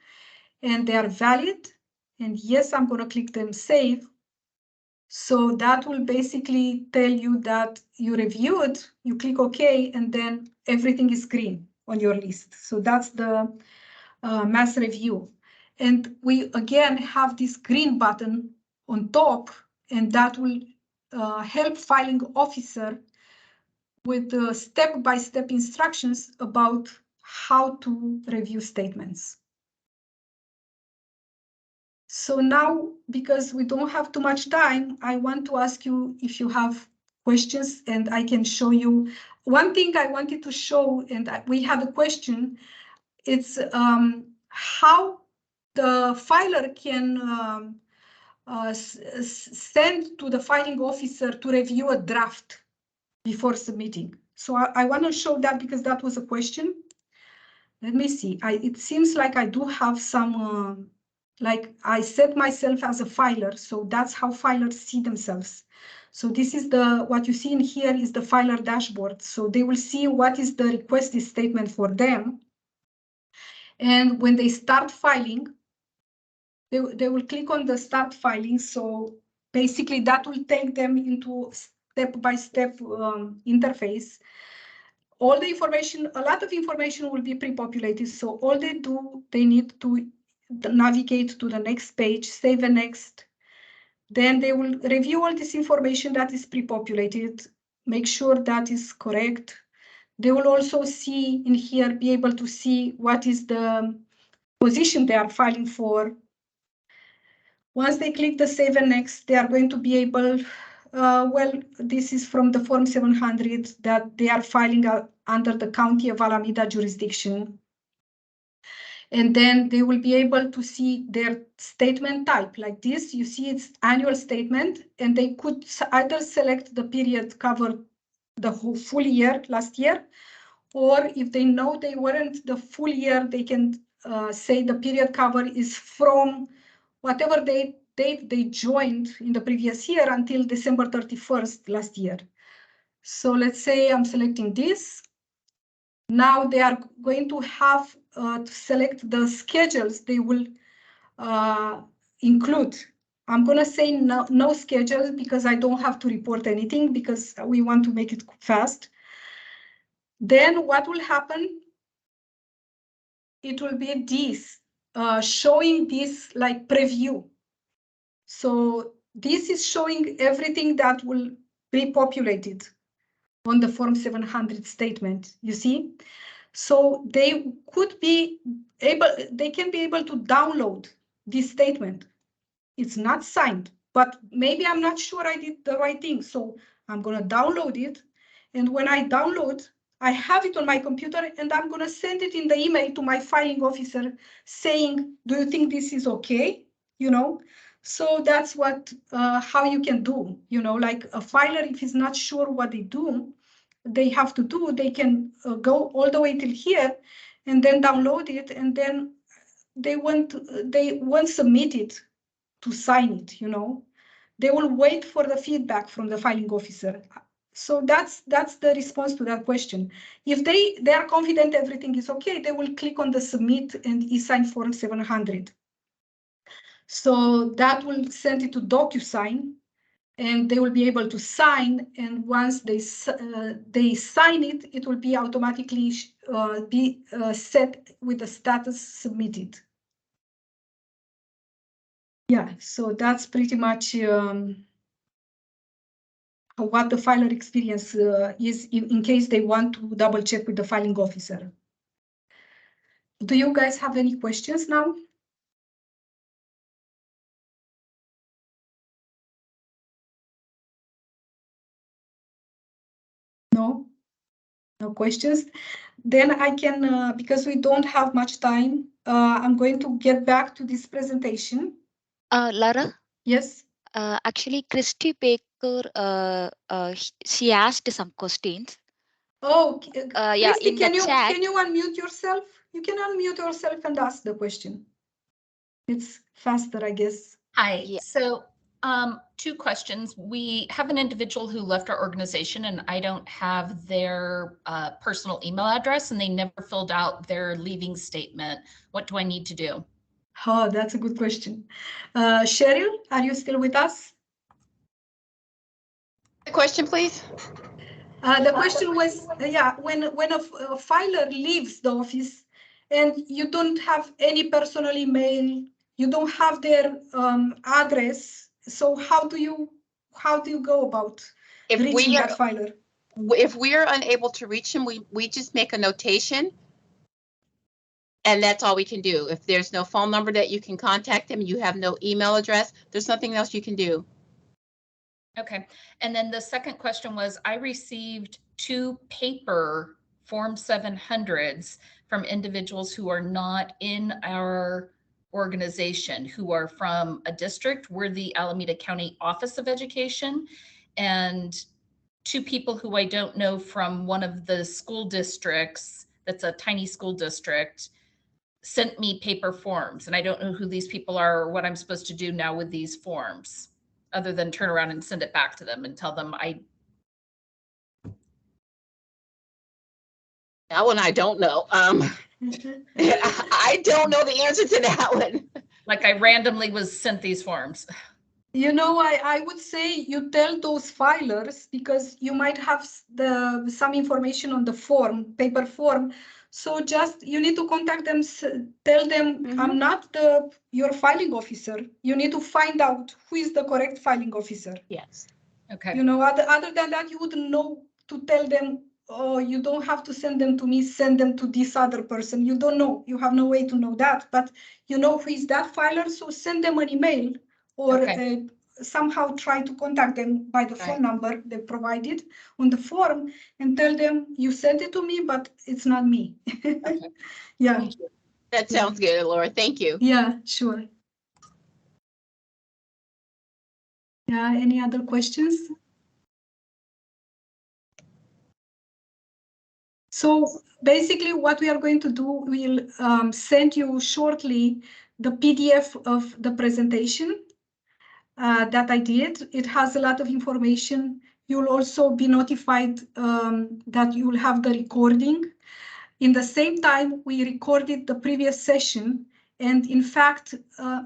and they are valid. And yes, I'm going to click them save. So that will basically tell you that you reviewed, you click OK, and then everything is green on your list. So that's the mass review. And we again have this green button on top, and that will help filing officer with the step-by-step instructions about how to review statements. So now, because we don't have too much time, I want to ask you if you have questions, and I can show you. One thing I wanted to show, and we had a question, it's how the filer can send to the filing officer to review a draft before submitting. So I want to show that because that was a question. Let me see. It seems like I do have some, like I set myself as a filer. So that's how filers see themselves. So this is what you see in here is the filer dashboard. So they will see what is the requested statement for them. And when they start filing, they will click on the start filing. So basically that will take them into step-by-step interface. All the information, a lot of information will be pre-populated. So all they do, they need to navigate to the next page, save and next. Then they will review all this information that is pre-populated, make sure that is correct. They will also see in here, be able to see what is the position they are filing for. Once they click the save and next, they are going to be able, well, this is from the Form 700 that they are filing under the County of Alameda jurisdiction. And then they will be able to see their statement type like this. You see it's annual statement, and they could either select the period covered the whole full year last year, or if they know they weren't the full year, they can say the period cover is from whatever date they joined in the previous year until December 31st last year. So let's say I'm selecting this. Now they are going to have to select the schedules they will include. I'm going to say no schedules because I don't have to report anything because we want to make it fast. Then what will happen? It will be this, showing this like preview. So this is showing everything that will be populated on the Form 700 statement, you see? So they could be able, they can be able to download this statement. It's not signed, but maybe I'm not sure I did the right thing. So I'm going to download it. And when I download, I have it on my computer, and I'm going to send it in the email to my filing officer saying, do you think this is okay? You know, so that's what, how you can do, you know, like a filer, if he's not sure what they have to do, they can go all the way till here and then download it, and then they won't submit it to sign it, you know. They will wait for the feedback from the filing officer. So that's the response to that question. If they are confident everything is okay, they will click on the submit and e-sign Form 700. So that will send it to DocuSign, and they will be able to sign. And once they sign it, it will be automatically set with the status submitted. Yeah, so that's pretty much what the filer experience is in case they want to double check with the filing officer. Do you guys have any questions now? No? No questions? Then I can, because we don't have much time, I'm going to get back to this presentation. Lara, Yes? actually, Christy Baker, she asked some questions. Oh, Yeah, Christy, in the chat. can you unmute yourself? You can unmute yourself and ask the question. It's faster, I guess. Hi. Yeah. So, two questions. We have an individual who left our organization, and I don't have their personal email address, and they never filled out their leaving statement. What do I need to do? Oh, that's a good question. Cheryl, are you still with us? The question, please. The question was, yeah, when a filer leaves the office and you don't have any personal email, you don't have their address, so how do you go about reaching that filer? If we are unable to reach him, we just make a notation, and that's all we can do. If there's no phone number that you can contact him, you have no email address, there's nothing else you can do. Okay. And then the second question was, I received 2 paper Form 700s from individuals who are not in our organization, who are from a district. We're the Alameda County Office of Education, and 2 people who I don't know from one of the school districts, that's a tiny school district, sent me paper forms, and I don't know who these people are or what I'm supposed to do now with these forms, other than turn around and send it back to them and tell them That one I don't know. I don't know the answer to that one. like I randomly was sent these forms. You know, I would say you tell those filers, because you might have some information on the form, paper form. So just, you need to contact them, tell them, I'm not your filing officer. You need to find out who is the correct filing officer. Yes. Okay. You know, other than that, you wouldn't know to tell them, oh, you don't have to send them to me, send them to this other person. You don't know. You have no way to know that, but you know who is that filer, so send them an email, or somehow try to contact them by the phone number they provided on the form and tell them you sent it to me, but it's not me. Okay. Yeah. That sounds good, Laura. Thank you. Yeah, sure. Yeah, any other questions? So basically what we are going to do, we'll send you shortly the PDF of the presentation that I did. It has a lot of information. You'll also be notified that you will have the recording. In the same time, we recorded the previous session. And in fact,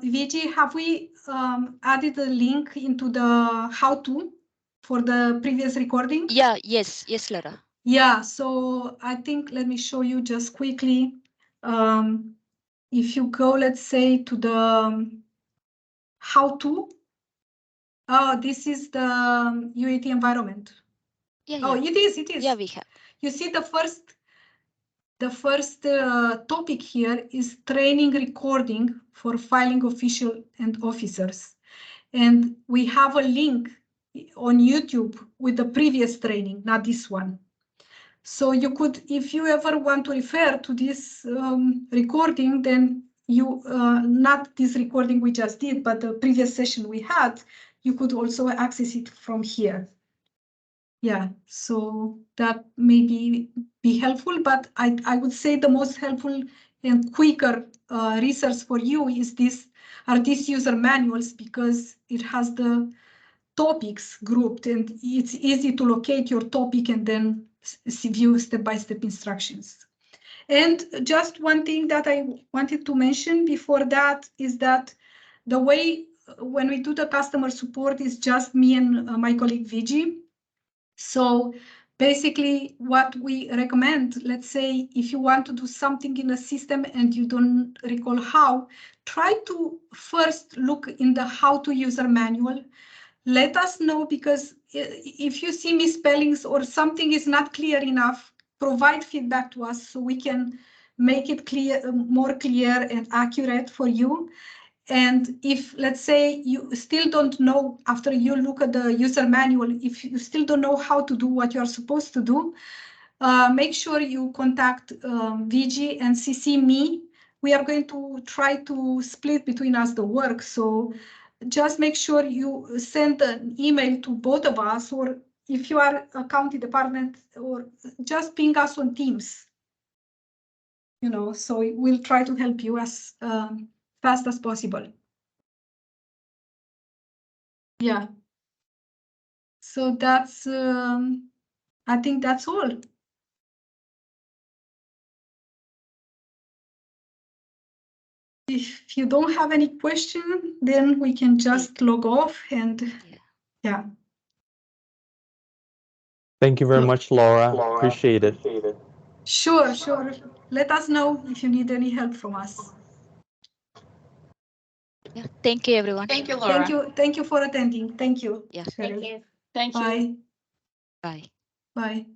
Vigi, have we added a link into the how-to for the previous recording? Yeah, yes, Lara. Yeah, so I think, let me show you just quickly. If you go, let's say, to the how-to, this is the UAT environment. Yeah, Oh, yeah. it is. Yeah, we have. You see the first topic here is training recording for filing official and officers. And we have a link on YouTube with the previous training, not this one. So you could, if you ever want to refer to this recording, then you, not this recording we just did, but the previous session we had, you could also access it from here. Yeah, so that may be helpful, but I would say the most helpful and quicker resource for you is these user manuals, because it has the topics grouped and it's easy to locate your topic and then view step-by-step instructions. And just one thing that I wanted to mention before that is that the way when we do the customer support is just me and my colleague Vigi. So basically what we recommend, let's say if you want to do something in a system and you don't recall how, try to first look in the how-to user manual. Let us know, because if you see misspellings or something is not clear enough, provide feedback to us so we can make it clear, more clear and accurate for you. And if, let's say, you still don't know, after you look at the user manual, if you still don't know how to do what you're supposed to do, make sure you contact VG and CC me. We are going to try to split between us the work. So just make sure you send an email to both of us, or if you are a county department, or just ping us on Teams. You know, so we'll try to help you as fast as possible. Yeah. So that's, I think that's all. If you don't have any question, then we can just log off and yeah. Thank you very much, Laura. Appreciate it. Sure, sure. Let us know if you need any help from us. Yeah. Thank you, everyone. Thank you, Laura. Thank you for attending. Thank you. Yeah. Cheryl. Thank you. Thank you. Bye. Bye. Bye.